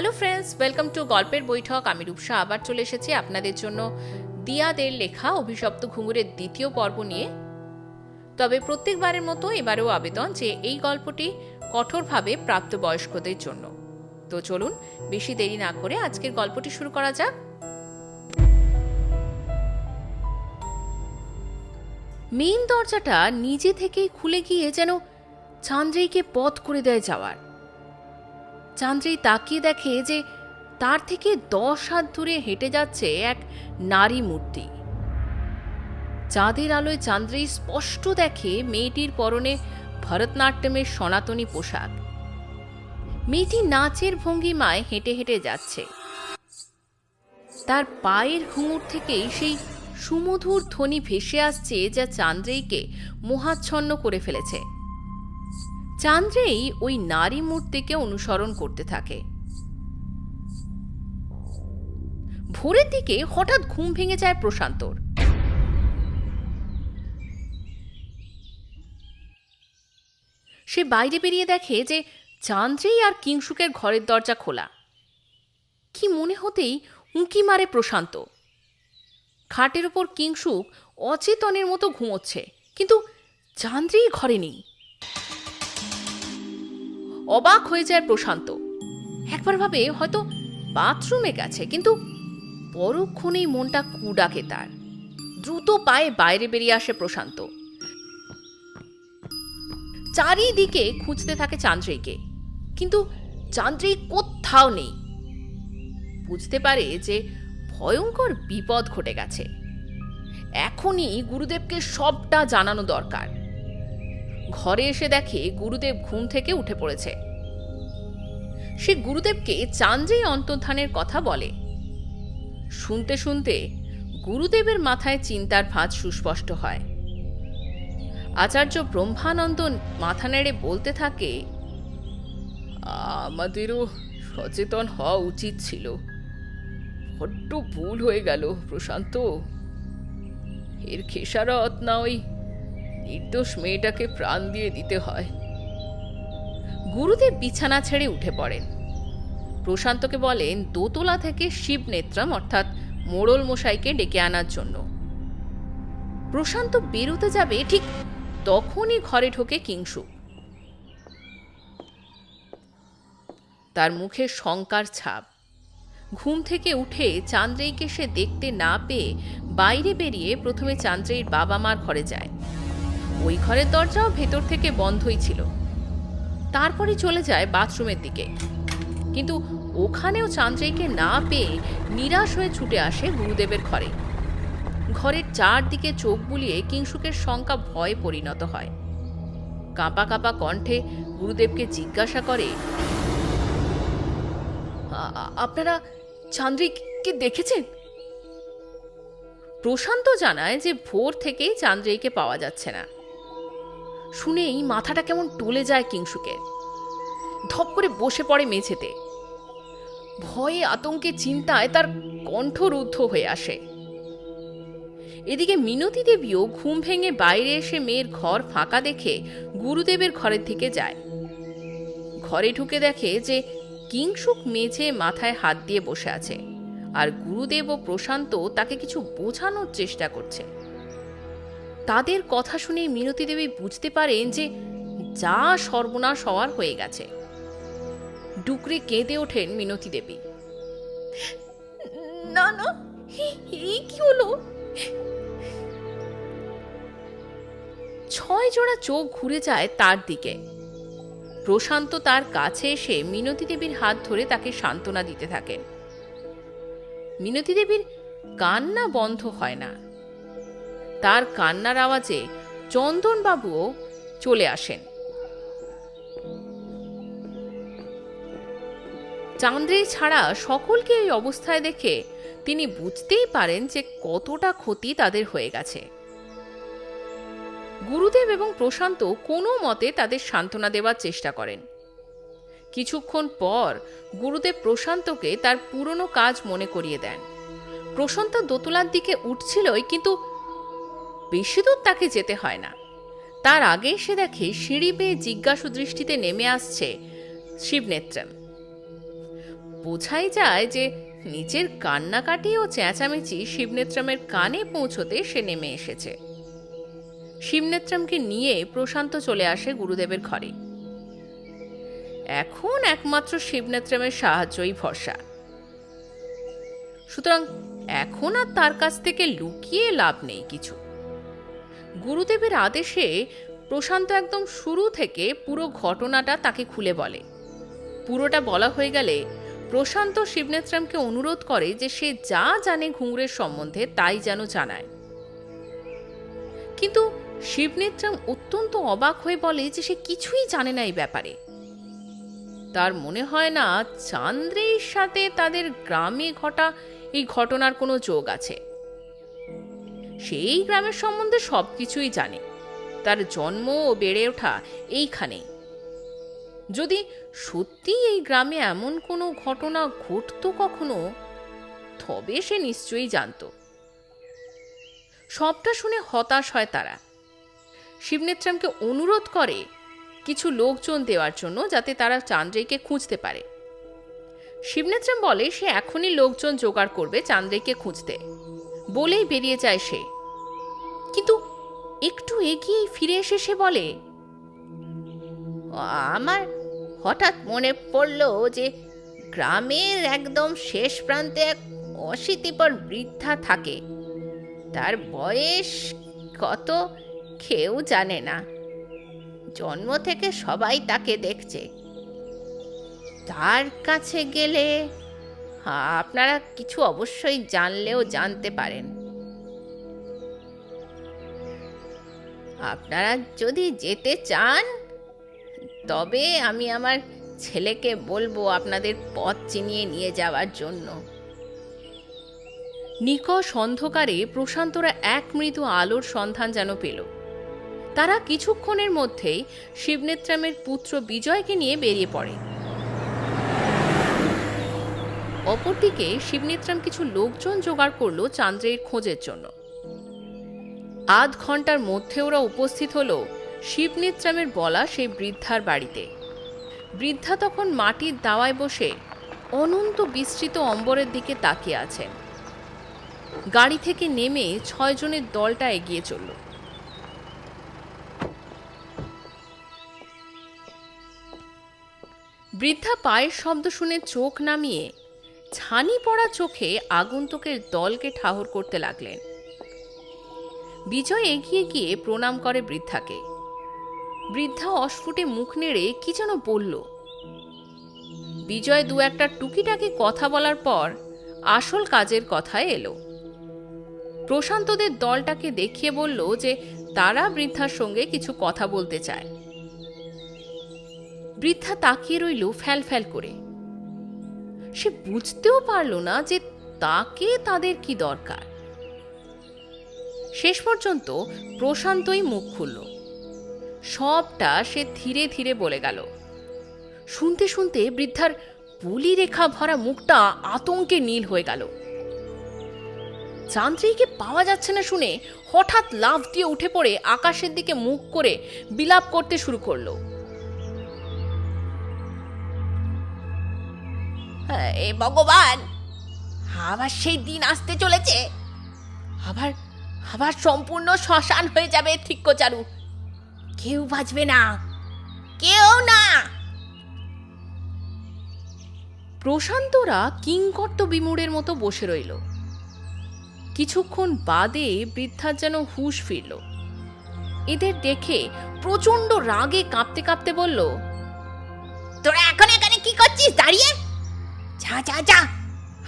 Hello friends, welcome to গল্পের বৈঠক। আমি রূপসা আবার চলে এসেছি আপনাদের জন্য দিয়াদের লেখা অভিশপ্ত ঘুঙুরের দ্বিতীয় পর্ব নিয়ে। তবে প্রত্যেকবারের মতো এবারেও আবেদন যে এই গল্পটি কঠোরভাবে প্রাপ্তবয়স্কদের জন্য। তো চলুন বেশি দেরি না করে আজকের গল্পটি শুরু করা যাক। মেইন দরজাটা নিজে থেকেই খুলে গিয়ে যেন চান্দ্রেইকে পথ করে দেয় যাওয়ার। চান্দ্রেই তাকিয়ে দেখে যে তার থেকে 10 হাত দূরে হেঁটে যাচ্ছে এক নারী মূর্তি। চাঁদের আলোয় চান্দ্রেই স্পষ্ট দেখে মেয়েটির পরনে ভরতনাট্যমের সনাতনী পোশাক। মেয়েটি নাচের ভঙ্গিমায় হেঁটে হেঁটে যাচ্ছে। তার পায়ের ঘুঙুর থেকেই সেই সুমধুর ধ্বনি ভেসে আসছে যা চান্দ্রেইকে মোহাচ্ছন্ন করে ফেলেছে। চান্দ্রেই ওই নারী মূর্তিকে অনুসরণ করতে থাকে। ভোরের দিকে হঠাৎ ঘুম ভেঙে যায় প্রশান্তর। সে বাইরে বেরিয়ে দেখে যে চান্দ্রেই আর কিংসুকের ঘরের দরজা খোলা। কি মনে হতেই উঁকি মারে প্রশান্ত। খাটের ওপর কিংসুক অচেতনের মতো ঘুমোচ্ছে, কিন্তু চান্দ্রেই ঘরে নেই। অবাক হয়ে যায় প্রশান্ত। একবার ভাবে হয়তো বাথরুমে গেছে, কিন্তু পরক্ষণেই মনটা কুডাকে তার। দ্রুত পায়ে বাইরে বেরিয়ে আসে প্রশান্ত। চারিদিকে খুঁজতে থাকে চান্দ্রেইকে, কিন্তু চান্দ্রেই কোথাও নেই। বুঝতে পারে যে ভয়ঙ্কর বিপদ ঘটে গেছে। এখনই গুরুদেবকে সবটা জানানো দরকার। ঘরে এসে দেখে গুরুদেব ঘুম থেকে উঠে পড়েছে। সে গুরুদেবকে চান্দ্রেই অন্তর্ধানের কথা বলে। শুনতে শুনতে গুরুদেবের মাথায় চিন্তার ভাঁজ সুস্পষ্ট হয়। আচার্য ব্রহ্মানন্দ মাথা নেড়ে বলতে থাকে, আমাদেরও সচেতন হওয়া উচিত ছিল। বড্ড ভুল হয়ে গেল প্রশান্ত। এর খেসারত না ওই নির্দোষ মেয়েটাকে প্রাণ দিয়ে দিতে হয়। গুরুদেব বিছানা ছেড়ে উঠে পড়েন। প্রশান্তকে বলেন দোতলা থেকে শিব নেত্রম অর্থাৎ মোড়ল মশাইকে ডেকে আনার জন্য। প্রশান্ত বেরোতে যাবে, ঠিক তখনই ঘরে ঢোকে কিংসুক। তার মুখে শঙ্কার ছাপ। ঘুম থেকে উঠে চান্দ্রেইকে সে দেখতে না পেয়ে বাইরে বেরিয়ে প্রথমে চান্দ্রেইর বাবা মার ঘরে যায়। ওই ঘরের দরজাও ভেতর থেকে বন্ধই ছিল। তারপরে চলে যায় বাথরুমের দিকে, কিন্তু ওখানেও চান্দ্রেইকে না পেয়ে নিরাশ হয়ে ছুটে আসে গুরুদেবের ঘরে। ঘরের চারদিকে চোখ বুলিয়ে কিংসুকের শঙ্কা ভয়ে পরিণত হয়। কাঁপা কাঁপা কণ্ঠে গুরুদেবকে জিজ্ঞাসা করে, আপনারা চান্দ্রেইকে দেখেছেন? প্রশান্ত জানায় যে ভোর থেকেই চান্দ্রেইকে পাওয়া যাচ্ছে না। শুনেই মাথাটা কেমন টলে যায় কিংসুকের। ধপ করে বসে পড়ে মেঝেতে। ভয়ে আতঙ্কে চিন্তায় তার কণ্ঠ রুদ্ধ হয়ে আসে। এদিকে মিনতি দেবীও ঘুম ভেঙে বাইরে এসে মেয়ের ঘর ফাঁকা দেখে গুরুদেবের ঘরের দিকে যায়। ঘরে ঢুকে দেখে যে কিংসুক মেঝে মাথায় হাত দিয়ে বসে আছে, আর গুরুদেব ও প্রশান্ত তাকে কিছু বোঝানোর চেষ্টা করছে। তাদের কথা শুনে মিনতি দেবী বুঝতে পারেন যে যা সর্বনাশ হওয়ার হয়ে গেছে। ডুকরে কেঁদে ওঠেন মিনতি দেবী। না না, এই কি হলো? 6 জোড়া চোখ ঘুরে যায় তার দিকে। প্রশান্ত তার কাছে এসে মিনতি দেবীর হাত ধরে তাকে সান্ত্বনা দিতে থাকেন। মিনতি দেবীর কান্না বন্ধ হয় না। তার কান্নার আওয়াজে চন্দনবাবুও চলে আসেন। চান্দ্রেই ছাড়া সকলকে এই অবস্থায় দেখে তিনি বুঝতেই পারেন যে কতটা ক্ষতি তাদের হয়ে গেছে। গুরুদেব এবং প্রশান্ত কোনো মতে তাদের সান্ত্বনা দেওয়ার চেষ্টা করেন। কিছুক্ষণ পর গুরুদেব প্রশান্তকে তার পুরনো কাজ মনে করিয়ে দেন। প্রশান্ত দোতলার দিকে উঠছিলই, কিন্তু বেশি দূর তাকে যেতে হয় না। তার আগে সে দেখে সিঁড়ি বেয়ে জিজ্ঞাসু দৃষ্টিতে নেমে আসছে শিবনেত্রম। বোঝাই যায় যে নিজের কান্নাকাটি ও চেঁচামেচি শিবনেত্রমের কানে পৌঁছতে সে নেমে এসেছে। শিবনেত্রমকে নিয়ে প্রশান্ত চলে আসে গুরুদেবের ঘরে। এখন একমাত্র শিবনেত্রমের সাহায্যই ভরসা, সুতরাং এখন আর তার কাছ থেকে লুকিয়ে লাভ নেই কিছু। গুরুদেবের আদেশে প্রশান্ত একদম শুরু থেকে পুরো ঘটনাটা তাকে খুলে বলে। পুরোটা বলা হয়ে গেলে প্রশান্ত শিবনেত্রমকে অনুরোধ করে যে সে যা জানে ঘুঙুরের সম্বন্ধে তাই যেন জানায়। কিন্তু শিবনেত্রম অত্যন্ত অবাক হয়ে বলে যে সে কিছুই জানে না এই ব্যাপারে। তার মনে হয় না চান্দ্রের সাথে তাদের গ্রামে ঘটা এই ঘটনার কোনো যোগ আছে। সেই গ্রামের সম্বন্ধে সবকিছুই জানে, তার জন্ম ও বেড়ে ওঠা এইখানেই। যদি সত্যি এই গ্রামে এমন কোনো ঘটনা ঘটতো কখনো, তবে সে নিশ্চয়ই জানত। সবটা শুনে হতাশ হয় তারা। শিবনেত্রমকে অনুরোধ করে কিছু লোকজন দেওয়ার জন্য, যাতে তারা চান্দ্রেইকে খুঁজতে পারে। শিবনেত্রম বলে সে এখনই লোকজন জোগাড় করবে চান্দ্রেইকে খুঁজতে, বলেই বেরিয়ে যায় সে। কিন্তু একটু এগিয়ে ফিরে এসে সে বলে, আমার হঠাৎ মনে পড়ল যে গ্রামের একদম শেষ প্রান্তে এক অশীতিপর বৃদ্ধা থাকে। তার বয়স কত কেউ জানে না, জন্ম থেকে সবাই তাকে দেখছে। তার কাছে গেলে আপনারা কিছু অবশ্যই জানলেও জানতে পারেন। আপনারা যদি যেতে চান তবে আমি আমার ছেলেকে বলবো আপনাদের পথ চিনিয়ে নিয়ে যাওয়ার জন্য। নিকষ অন্ধকারে প্রশান্তরা এক মৃদু আলোর সন্ধান যেন পেল। তারা কিছুক্ষণের মধ্যেই শিবনেত্রমের পুত্র বিজয়কে নিয়ে বেরিয়ে পড়ে। অপরদিকে শিবনেত্রম কিছু লোকজন জোগাড় করলো চান্দ্রের খোঁজের জন্য। আধ ঘন্টার মধ্যে ওরা উপস্থিত হলো শিবনেত্রমের বলা সেই বৃদ্ধার বাড়িতে। বৃদ্ধা তখন মাটির দাওয়ায় বসে অনন্ত বিস্তৃত অম্বরের দিকে তাকিয়ে আছেন। গাড়ি থেকে নেমে 6 জনের দলটা এগিয়ে চলল। বৃদ্ধা পায়ের শব্দ শুনে চোখ নামিয়ে ছানি পড়া চোখে আগন্তুকের দলকে ঠাহর করতে লাগলেন। বিজয় এগিয়ে গিয়ে প্রণাম করে বৃদ্ধাকে। বৃদ্ধা অস্ফুটে মুখ নেড়ে কি যেন বলল। বিজয় দু একটা টুকিটাকি কথা বলার পর আসল কাজের কথায় এলো। প্রশান্তদের দলটাকে দেখিয়ে বলল যে তারা বৃদ্ধার সঙ্গে কিছু কথা বলতে চায়। বৃদ্ধা তাকিয়ে রইল ফ্যাল ফ্যাল করে। সে বুঝতেও পারল না যে তাকে তাদের কি দরকার। শেষ পর্যন্ত প্রশান্তই মুখ খুলল। সবটা সে ধীরে ধীরে বলে গেল। শুনতে শুনতে বৃদ্ধার বলি রেখা ভরা মুখটা আতঙ্কে নীল হয়ে গেল। চান্দ্রেইকে পাওয়া যাচ্ছে না শুনে হঠাৎ লাফ দিয়ে উঠে পড়ে আকাশের দিকে মুখ করে বিলাপ করতে শুরু করলো। এ ভগবান, আবার সেই দিন আসতে চলেছে। আবার সম্পূর্ণ শ্মশান হয়ে যাবে থিক্কচারু। কেউ বাঁচবে না, কেউ না। প্রশান্তরা কিংকর্ত বিমূঢ়ের মতো বসে রইল। কিছুক্ষণ বাদে বৃদ্ধার যেন হুঁশ ফিরল। এদের দেখে প্রচন্ড রাগে কাঁপতে কাঁপতে বলল, তোরা এখন এখানে কি করছিস দাঁড়িয়ে? যা যা যা,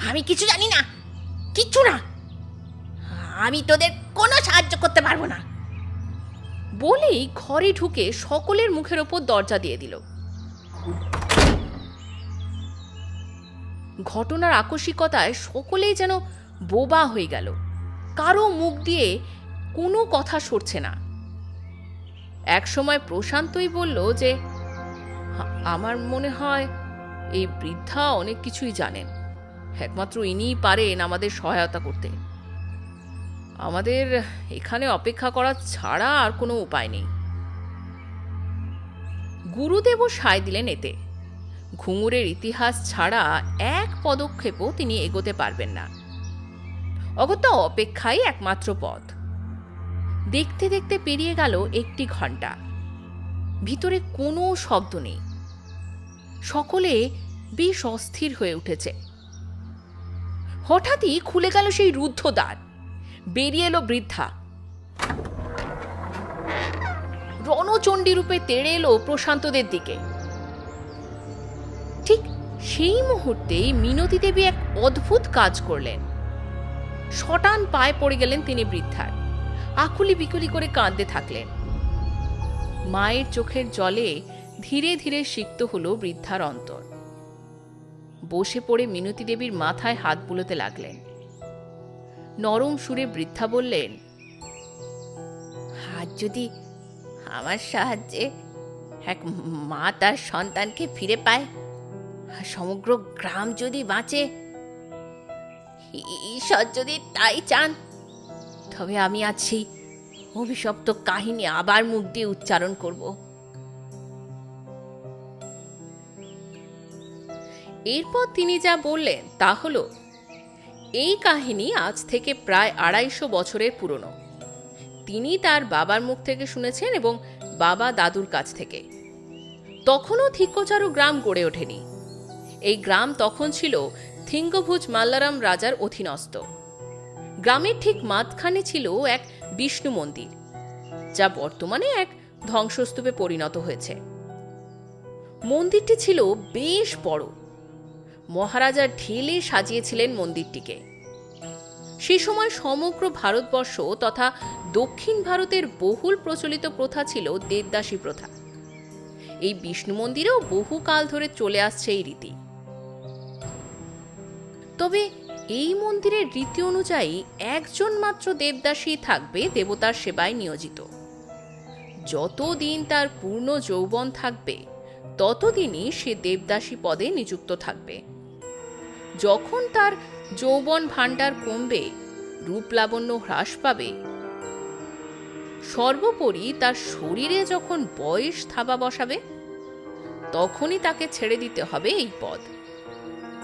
আমি কিছু জানি না, কিচ্ছু না। আমি তোদের কোনো সাহায্য করতে পারবো না। বলেই ঘরে ঢুকে সকলের মুখের ওপর দরজা দিয়ে দিল। ঘটনার আকস্মিকতায় সকলেই যেন বোবা হয়ে গেল। কারো মুখ দিয়ে কোনো কথা সরছে না। একসময় প্রশান্তই বলল যে আমার মনে হয় এই বৃদ্ধা অনেক কিছুই জানেন। একমাত্র ইনিই পারেন আমাদের সহায়তা করতে। আমাদের এখানে অপেক্ষা করা ছাড়া আর কোনো উপায় নেই। গুরুদেবও সায় দিলেন এতে। ঘুঙুরের ইতিহাস ছাড়া এক পদক্ষেপও তিনি এগোতে পারবেন না। অগত্যা অপেক্ষাই একমাত্র পথ। দেখতে দেখতে পেরিয়ে গেল 1 ঘন্টা। ভিতরে কোনো শব্দ নেই। সকলে বেশ অস্থির হয়ে উঠেছে। হঠাৎই খুলে গেল সেই রুদ্ধ দ্বার। বেরিয়ে এলো বৃদ্ধা। রণচণ্ডী রূপে তেড়ে এলো প্রশান্তদের দিকে। ঠিক সেই মুহূর্তেই মিনতি দেবী এক অদ্ভুত কাজ করলেন। শটান পায়ে পড়ে গেলেন তিনি বৃদ্ধার। আকুলি বিকুলি করে কাঁদতে থাকলেন। মায়ের চোখের জলে ধীরে ধীরে সিক্ত হলো বৃদ্ধার অন্তর। বসে পড়ে মিনতি দেবীর মাথায় হাত বুলোতে লাগলেন। নরম সুরে বৃদ্ধা বললেন, আজ যদি আমার সাহায্যে এক মা তার সন্তানকে ফিরে পায়, সমগ্র গ্রাম যদি বাঁচে, ঈশ্বর যদি তাই চান, তবে আমি আজ সেই অভিশপ্ত কাহিনী আবার মুখ দিয়ে উচ্চারণ করব। এরপর তিনি যা বললেন তা হলো, এই কাহিনী আজ থেকে প্রায় 250 বছরের পুরনো। তিনি তার বাবার মুখ থেকে শুনেছেন এবং বাবা দাদুর কাছ থেকে। তখনও থিক্কচারু গ্রাম গড়ে ওঠেনি। এই গ্রাম তখন ছিল থিঙ্গভুজ মাল্লারাম রাজার অধীনস্থ। গ্রামের ঠিক মাঝখানে ছিল এক বিষ্ণু মন্দির, যা বর্তমানে এক ধ্বংসস্তূপে পরিণত হয়েছে। মন্দিরটি ছিল বেশ বড়। মহারাজা ঢেলে সাজিয়েছিলেন মন্দিরটিকে। সে সময় সমগ্র ভারতবর্ষ তথা দক্ষিণ ভারতের বহুল প্রচলিত প্রথা ছিল দেবদাসী প্রথা। এই বিষ্ণু মন্দিরেও বহুকাল ধরে চলে আসছে এই রীতি। তবে এই মন্দিরের রীতি অনুযায়ী একজন মাত্র দেবদাসী থাকবে দেবতার সেবায় নিয়োজিত। যতদিন তার পূর্ণ যৌবন থাকবে, ততদিনই সে দেবদাসী পদে নিযুক্ত থাকবে। যখন তার যৌবন ভাণ্ডার কমবে, রূপ লাবণ্য হ্রাস পাবে, সর্বোপরি তার শরীরে যখন বয়স থাবা বসাবে, তখনই তাকে ছেড়ে দিতে হবে এই পদ।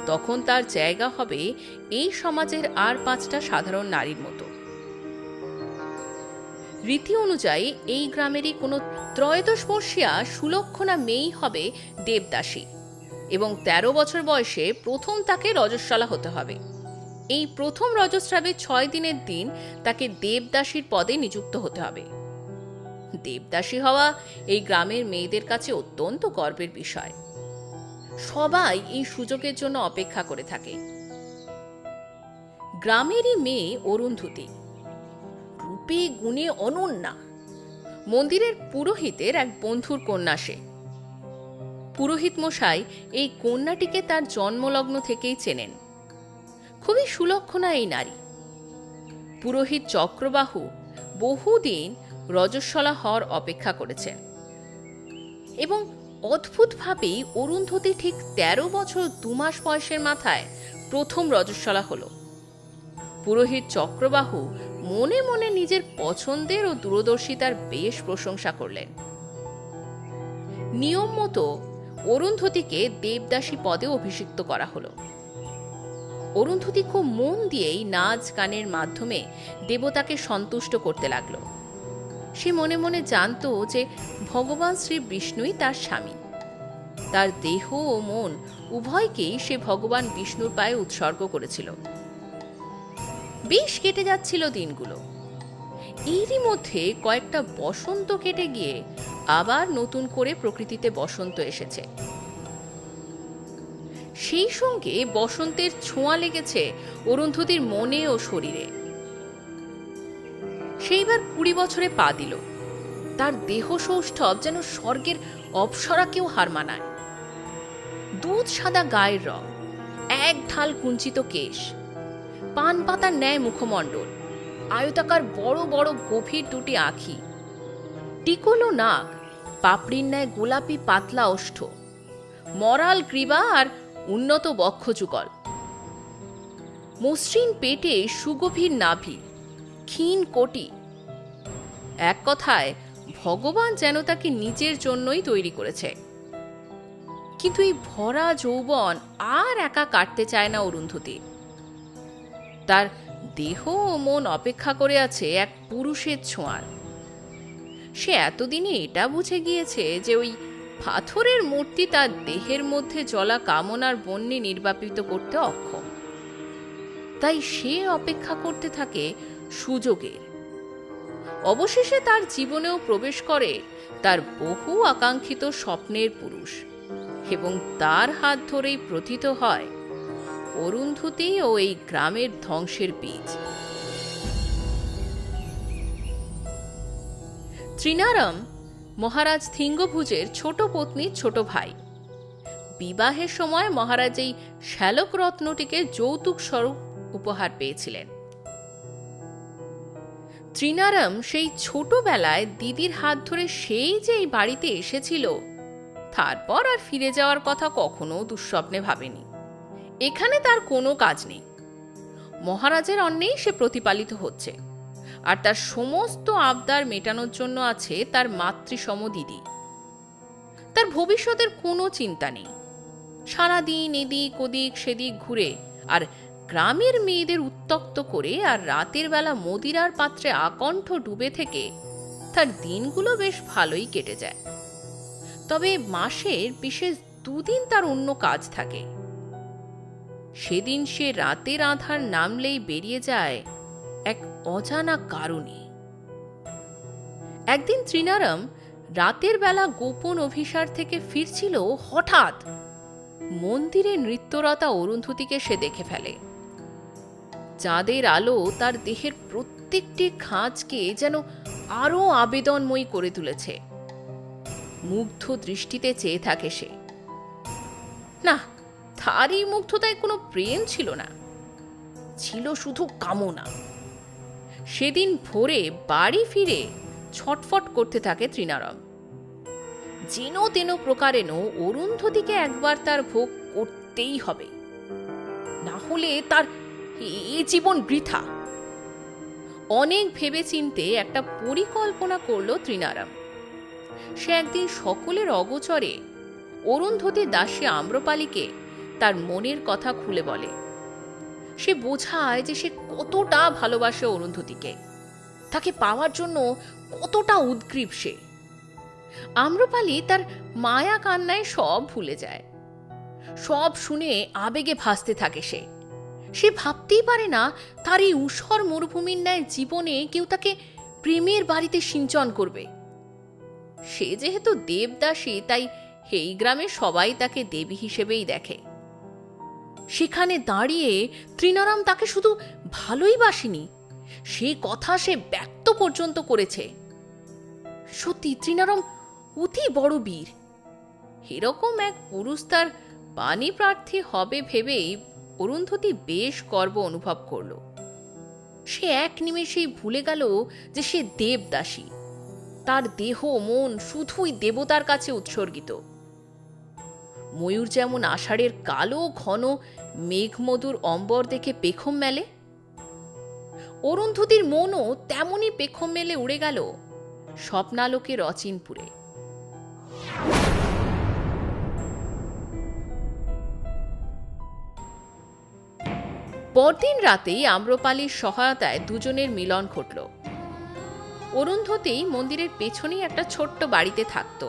তখন তার জায়গা হবে এই সমাজের আর 5টা সাধারণ নারীর মতো। রীতি অনুযায়ী এই গ্রামেরই কোনো 13 বর্ষীয়া সুলক্ষণা মেয়েই হবে দেবদাসী এবং 13 বছর বয়সে প্রথম তাকে রজস্বলা হতে হবে। এই প্রথম রজস্রাবের 6 দিনের দিন তাকে দেবদাসীর পদে নিযুক্ত হতে হবে। দেবদাসী হওয়া এই গ্রামের মেয়েদের কাছে অত্যন্ত গর্বের বিষয়। সবাই এই সুযোগের জন্য অপেক্ষা করে থাকে। গ্রামেরই মেয়ে অরুন্ধতী, রূপে গুণে অনন্যা, মন্দিরের পুরোহিতের এক বন্ধুর কন্যা সে। পুরোহিত মশাই এই কন্যাটিকে তার জন্মলগ্ন থেকেই চেনেন। খুবই সুলক্ষণা এই নারী। পুরোহিত চক্রবাহু বহুদিন রজস্বলা হওয়ার অপেক্ষা করেছেন এবং অদ্ভুতভাবেই অরুন্ধতী ঠিক 13 বছর 2 মাস বয়সের মাথায় প্রথম রজস্বলা হল। পুরোহিত চক্রবাহু মনে মনে নিজের পছন্দের ও দূরদর্শিতার বেশ প্রশংসা করলেন। নিয়ম মতো অরুন্ধতীকে দেবদাসী পদে অভিষিক্ত করা হলো। অরুন্ধতী খুব মন দিয়েই নাচ গানের মাধ্যমে দেবতাকে সন্তুষ্ট করতে লাগলো। সে মনে মনে জানত যে ভগবান শ্রী বিষ্ণুই তার স্বামী। তার দেহ ও মন উভয়কেই সে ভগবান বিষ্ণুর পায়ে উৎসর্গ করেছিল। বেশ কেটে যাচ্ছিল দিনগুলো। এরই মধ্যে কয়েকটা বসন্ত কেটে গিয়ে আবার নতুন করে প্রকৃতিতে বসন্ত এসেছে। সেই সঙ্গে বসন্তের ছোঁয়া লেগেছে অরুন্ধতীর মনে ও শরীরে। সেইবার 20 বছরে পা দিল। তার দেহ সৌষ্ঠব যেন স্বর্গের অপ্সরাকেও হার মানায়। দুধ সাদা গায়ের রং, এক ঢাল কুঞ্চিত কেশ, পান পাতার ন্যায় মুখমণ্ডল, আয়তাকার বড় বড় গভীর 2টি আঁখি, টিকলো নাক, পাপড়ির ন্যায় গোলাপি পাতলা ওষ্ঠ, মরাল গ্রীবা আর উন্নত বক্ষযুগল, মসৃণ পেটে সুগভীর নাভি, ক্ষীণ কোটি। এক কথায় ভগবান যেন তাকে নিজের জন্যই তৈরি করেছে। কিন্তু এই ভরা যৌবন আর একা কাটতে চায় না অরুন্ধতী। তার দেহ ও মন অপেক্ষা করে আছে এক পুরুষের ছোঁয়ার। সে এতদিনে এটা বুঝে গিয়েছে যে ওই পাথরের মূর্তি তার দেহের মধ্যে জ্বলা কামনার বন্যে নির্বাপিত করতে অক্ষম। তাই সে অপেক্ষা করতে থাকে সুযোগের। অবশেষে তার জীবনেও প্রবেশ করে তার বহু আকাঙ্ক্ষিত স্বপ্নের পুরুষ, এবং তার হাত ধরেই প্রথিত হয় অরুন্ধতী ও এই গ্রামের ধ্বংসের বীজ। ত্রিনারাম মহারাজ থিঙ্গভুজের ছোট পত্নীর ছোট ভাই। বিবাহের সময় মহারাজ এই শ্যালক রত্নটিকে যৌতুক স্বরূপ উপহার পেয়েছিলেন। ত্রিনারাম সেই ছোটবেলায় দিদির হাত ধরে সেই যে এই বাড়িতে এসেছিল, তারপর আর ফিরে যাওয়ার কথা কখনো দুঃস্বপ্নে ভাবেনি। এখানে তার কোনো কাজ নেই, মহারাজের অন্নেই সে প্রতিপালিত হচ্ছে, আর তার সমস্ত আবদার মেটানোর জন্য আছে তার মাতৃসম দিদি। তার ভবিষ্যতের কোনো চিন্তা নেই। সারাদিন এদিক ওদিক সেদিক ঘুরে আর গ্রামের মেয়েদের উত্ত্যক্ত করে আর রাতের বেলা মদিরার পাত্রে আকণ্ঠ ডুবে থেকে তার দিনগুলো বেশ ভালোই কেটে যায়। তবে মাসের বিশেষ দুদিন তার অন্য কাজ থাকে। সেদিন সে রাতের আঁধার নামলেই বেরিয়ে যায় এক অজানা কারণে। একদিন ত্রিনারাম রাতের বেলা গোপন অভিসার থেকে ফিরছিল, হঠাৎ মন্দিরে নৃত্যরতা অরুন্ধতীকে সে দেখে ফেলে। চাঁদের আলো তার দেহের প্রত্যেকটি খাঁজকে যেন আরো আবেদনময়ী করে তুলেছে। মুগ্ধ দৃষ্টিতে চেয়ে থাকে সে। না, তার এই মুগ্ধতায় কোনো প্রেম ছিল না, ছিল শুধু কামনা। সেদিন ভোরে বাড়ি ফিরে ছটফট করতে থাকে ত্রিনারাম। যেন তেন প্রকারেণ অরুন্ধতীকে একবার তার ভোগ করতেই হবে, না হলে তার এ জীবন বৃথা। অনেক ভেবে চিনতে একটা পরিকল্পনা করল ত্রিনারাম। সে একদিন সকলের অগোচরে অরুন্ধতী দাসী আম্রপালীকে তার মনের কথা খুলে বলে। সে বোঝায় যে সে কতটা ভালোবাসে অরুন্ধতীকে, তাকে পাওয়ার জন্য কতটা উদ্গ্রীব সে। আম্রপালী তার মায়া কান্নায় সব ভুলে যায়। সব শুনে আবেগে ভাসতে থাকে সে। সে ভাবতেই পারে না তার এই ঊষর মরুভূমির ন্যায় জীবনে কেউ তাকে প্রেমের বাড়িতে সিঞ্চন করবে। সে যেহেতু দেবদাসী, তাই এই গ্রামে সবাই তাকে দেবী হিসেবেই দেখে। সেখানে দাঁড়িয়ে ত্রিনারাম তাকে শুধু ভালোই বাসেনি, সে কথা সে ব্যক্ত পর্যন্ত করেছে। সত্যি ত্রিনারাম অতি বড় বীর। এরকম এক পুরুষ তার পানি প্রার্থী হবে ভেবেই অরুন্ধতী বেশ গর্ব অনুভব করল। সে এক নিমেষেই ভুলে গেল যে সে দেবদাসী। তার দেহ মন শুধুই দেবতার কাছে উৎসর্গিত। ময়ূর যেমন আষাঢ়ের কালো ঘন মেঘমধুর অম্বর দেখে পেখম মেলে, অরুন্ধতীর মনও তেমনই পেখম মেলে উড়ে গেল স্বপ্নালোকের অচিনপুরে। পরদিন রাতেই আম্রপালীর সহায়তায় দুজনের মিলন ঘটল। অরুন্ধতী মন্দিরের পেছনেই একটা ছোট্ট বাড়িতে থাকত।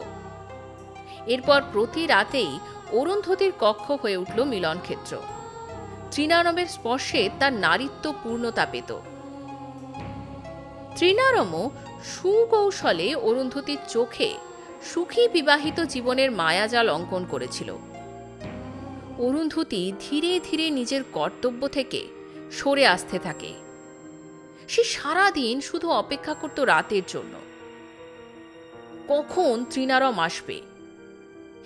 এরপর প্রতি রাতেই অরুন্ধতীর কক্ষ হয়ে উঠল মিলনক্ষেত্র। ত্রিনারামের স্পর্শে তার নারীত্ব পূর্ণতা পেত। ত্রিনারামও সুকৌশলে অরুন্ধতীর চোখে সুখী বিবাহিত জীবনের মায়াজাল অঙ্কন করেছিল। অরুন্ধতী ধীরে ধীরে নিজের কর্তব্য থেকে সরে আসতে থাকে। সে সারাদিন শুধু অপেক্ষা করত রাতের জন্য, কখন ত্রিনারাম আসবে।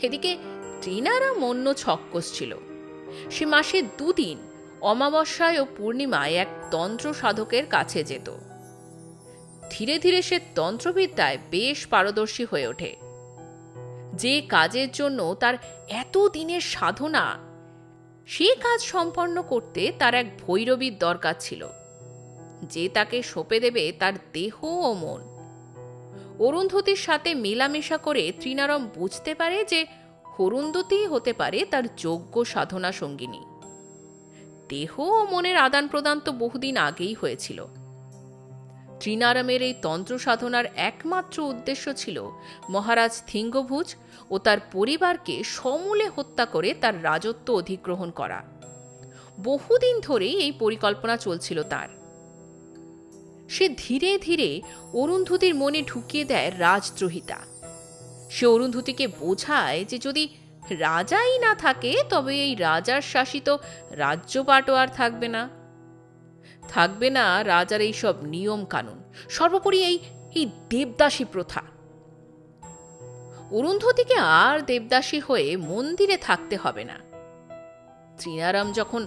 এদিকে ত্রিনারাম অন্য ছক্কস ছিল। সে মাসে দুদিন অমাবস্যায় ও পূর্ণিমায় এক তন্ত্র সাধকের কাছে যেত। ধীরে ধীরে সে তন্ত্রবিদ্যায় বেশ পারদর্শী হয়ে ওঠে। যে কাজের জন্য তার এত দিনের সাধনা, সে কাজ সম্পন্ন করতে তার এক ভৈরবীর দরকার ছিল, যে তাকে সঁপে দেবে তার দেহ ও মন। অরুন্ধতীর সাথে মেলামেশা করে ত্রিনারাম বুঝতে পারে যে অরুন্ধতী হতে পারে তার যোগ্য সাধনা সঙ্গিনী। দেহ ও মনের আদান প্রদান তো বহুদিন আগেই হয়েছিল। ত্রিনারামের এই তন্ত্র সাধনার একমাত্র উদ্দেশ্য ছিল মহারাজ থিঙ্গভুজ ও তার পরিবারকে সমূলে হত্যা করে তার রাজত্ব অধিগ্রহণ করা। বহুদিন ধরেই এই পরিকল্পনা চলছিল তার। সে ধীরে ধীরে অরুন্ধতীর মনে ঢুকিয়ে দেয় রাজদ্রোহিতা। সে অরুন্ধতীকে বোঝায় যে যদি রাজাই না থাকে তবে এই রাজার শাসিত রাজ্যপাটও আর থাকবে না, থাকবে না রাজার এই সব নিয়ম কানুন, সর্বোপরি এই দেবদাসী প্রথা। অরুন্ধতীকে আর দেবদাসী হয়ে মন্দিরে থাকতে হবে না। ত্রিনারাম যখন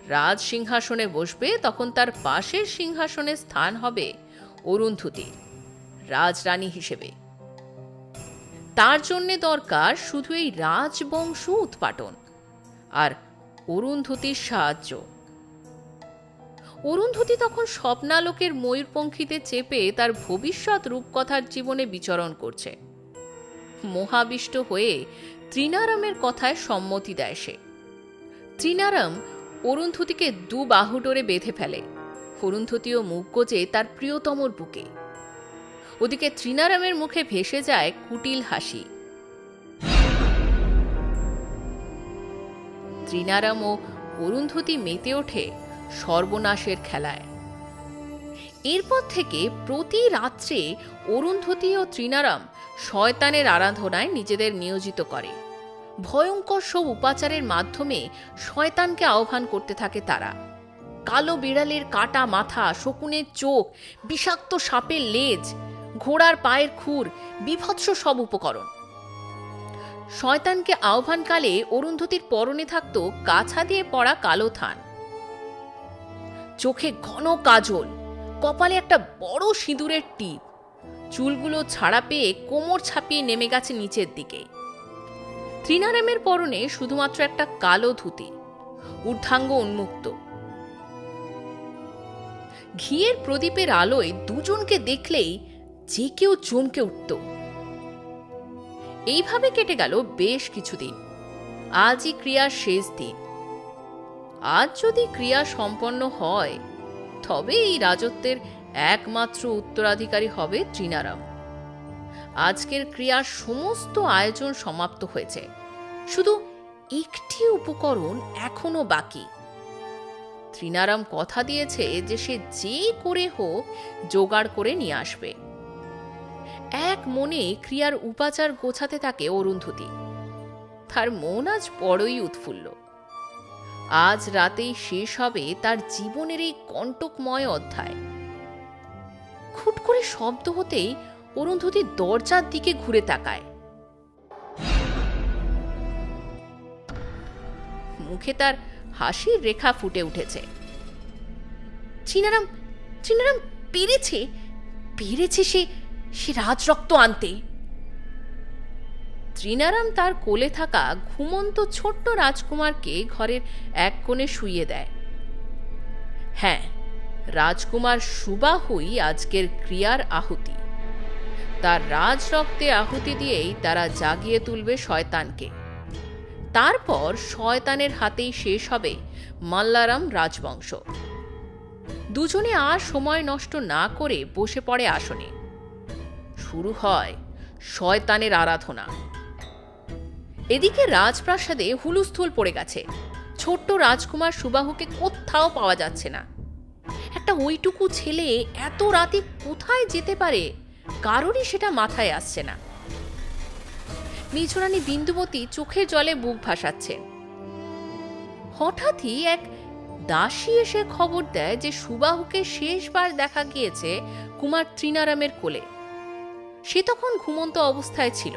রাজ সিংহাসনে বসবে তখন তার পাশের সিংহাসনে স্থান হবে অরুন্ধতী রাজরানী হিসেবে। তার জন্য দরকার শুধু এই রাজবংশ উৎপাটন আর অরুন্ধতীর সাহায্য। অরুন্ধতী তখন স্বপ্নালোকের ময়ূরপঙ্খীতে চেপে তার ভবিষ্যৎ রূপকথার জীবনে বিচরণ করছে। মোহাবিষ্ট হয়ে ত্রিনারামের কথায় সম্মতি দেয় সে। ত্রিনারাম অরুন্ধতীকে দু বাহু ডোরে বেঁধে ফেলে। অরুন্ধতীও মুখ গোজে তার প্রিয়তমর বুকে। ওদিকে ত্রিনারামের মুখে ভেসে যায় কুটিল হাসি। ত্রিনারাম ও অরুন্ধতী মেতে ওঠে সর্বনাশের খেলায়। এরপর থেকে প্রতি রাত্রে অরুন্ধতী ও ত্রিনারাম শয়তানের আরাধনায় নিজেদের নিয়োজিত করে। ভয়ঙ্কর সব উপাচারের মাধ্যমে শয়তানকে আহ্বান করতে থাকে তারা। কালো বিড়ালের কাটা মাথা, শকুনের চোখ, বিষাক্ত সাপের লেজ, ঘোড়ার পায়ের খুর, বিভৎস সব উপকরণ। শয়তানকে আহ্বানকালে অরুন্ধতীর পরনে থাকত কাছা দিয়ে পড়া কালো থান, চোখে ঘন কাজল, কপালে একটা বড় সিঁদুরের টিপ, চুলগুলো ছাড়া পেয়ে কোমর ছাপিয়ে নেমে গেছে নিচের দিকে। ত্রিনারামের পরনে শুধুমাত্র একটা কালো ধুতি, ঊর্ধ্বাঙ্গ উন্মুক্ত। ঘিয়ের প্রদীপের আলোয় দুজনকে দেখলেই যে কেউ চমকে উঠত। এইভাবে কেটে গেল বেশ কিছুদিন। আজই ক্রিয়ার শেষ দিন। আজ যদি ক্রিয়া সম্পন্ন হয় তবে এই রাজত্বের একমাত্র উত্তরাধিকারী হবে ত্রিনারাম। আজকের ক্রিয়ার সমস্ত আয়োজন সমাপ্ত হয়েছে, শুধু একটি উপকরণ এখনো বাকি। ত্রিনারাম কথা দিয়েছে যে সে যে করে হোক জোগাড় করে নিয়ে আসবে। এক মনে ক্রিয়ার উপাচার গোছাতে থাকে অরুন্ধতী। তার মন আজ বড়ই উৎফুল্ল। আজ রাতেই শেষ হবে তার জীবনের এই কণ্টকময় অধ্যায়। খুট করে শব্দ হতেই অরুন্ধতী দরজার দিকে ঘুরে তাকায়। মুখে তার হাসির রেখা ফুটে উঠেছে। ত্রিনারাম পেরেছে সে রাজরক্ত আনতে। ত্রিনারাম তার কোলে থাকা ঘুমন্ত ছোট্ট রাজকুমারকে ঘরের এক কোণে শুইয়ে দেয়। হ্যাঁ, রাজকুমার সুবাহুই আজকের ক্রিয়ার আহুতি। তার রাজরক্তে আহুতি দিয়েই তারা জাগিয়ে তুলবে শয়তানকে। তারপর শয়তানের হাতেই শেষ হবে মাল্লারাম রাজবংশ। দুজনে আর সময় নষ্ট না করে বসে পড়ে আসনে। শুরু হয় শয়তানের আরাধনা। এদিকে রাজপ্রাসাদে হুলুস্থুল পড়ে গেছে। ছোট্ট রাজকুমার সুবাহুকে কোথাও পাওয়া যাচ্ছে না। একটা ওইটুকু ছেলে এত রাতে কোথায় যেতে পারে কারোরই সেটা মাথায় আসছে না। মেজরানী বিন্দুমতী চোখের জলে বুক ভাসাচ্ছে। হঠাৎই এক দাসী এসে খবর দেয় যে সুবাহুকে শেষবার দেখা গিয়েছে কুমার ত্রিনারামের কোলে। সে তখন ঘুমন্ত অবস্থায় ছিল।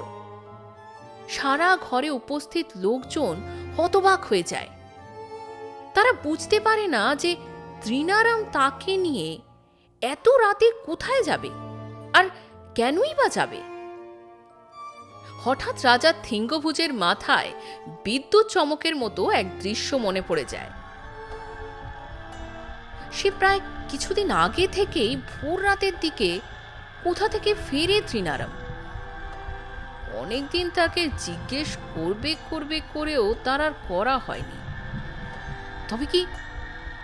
সারা ঘরে উপস্থিত লোকজন হতবাক হয়ে যায়। তারা বুঝতে পারে না যে ত্রিনারাম তাকে নিয়ে এত রাতে কোথায় যাবে আর কেনই বা যাবে। হঠাৎ রাজা থিঙ্গভুজের মাথায় বিদ্যুৎ চমকের মতো এক দৃশ্য মনে পড়ে যায়। সে প্রায় কিছুদিন আগে থেকেই ভোর রাতের দিকে কোথা থেকে ফেরে ত্রিনারাম। অনেকদিন তাকে জিজ্ঞেস করবে করবে করেও তার আর করা হয়নি। তবে কি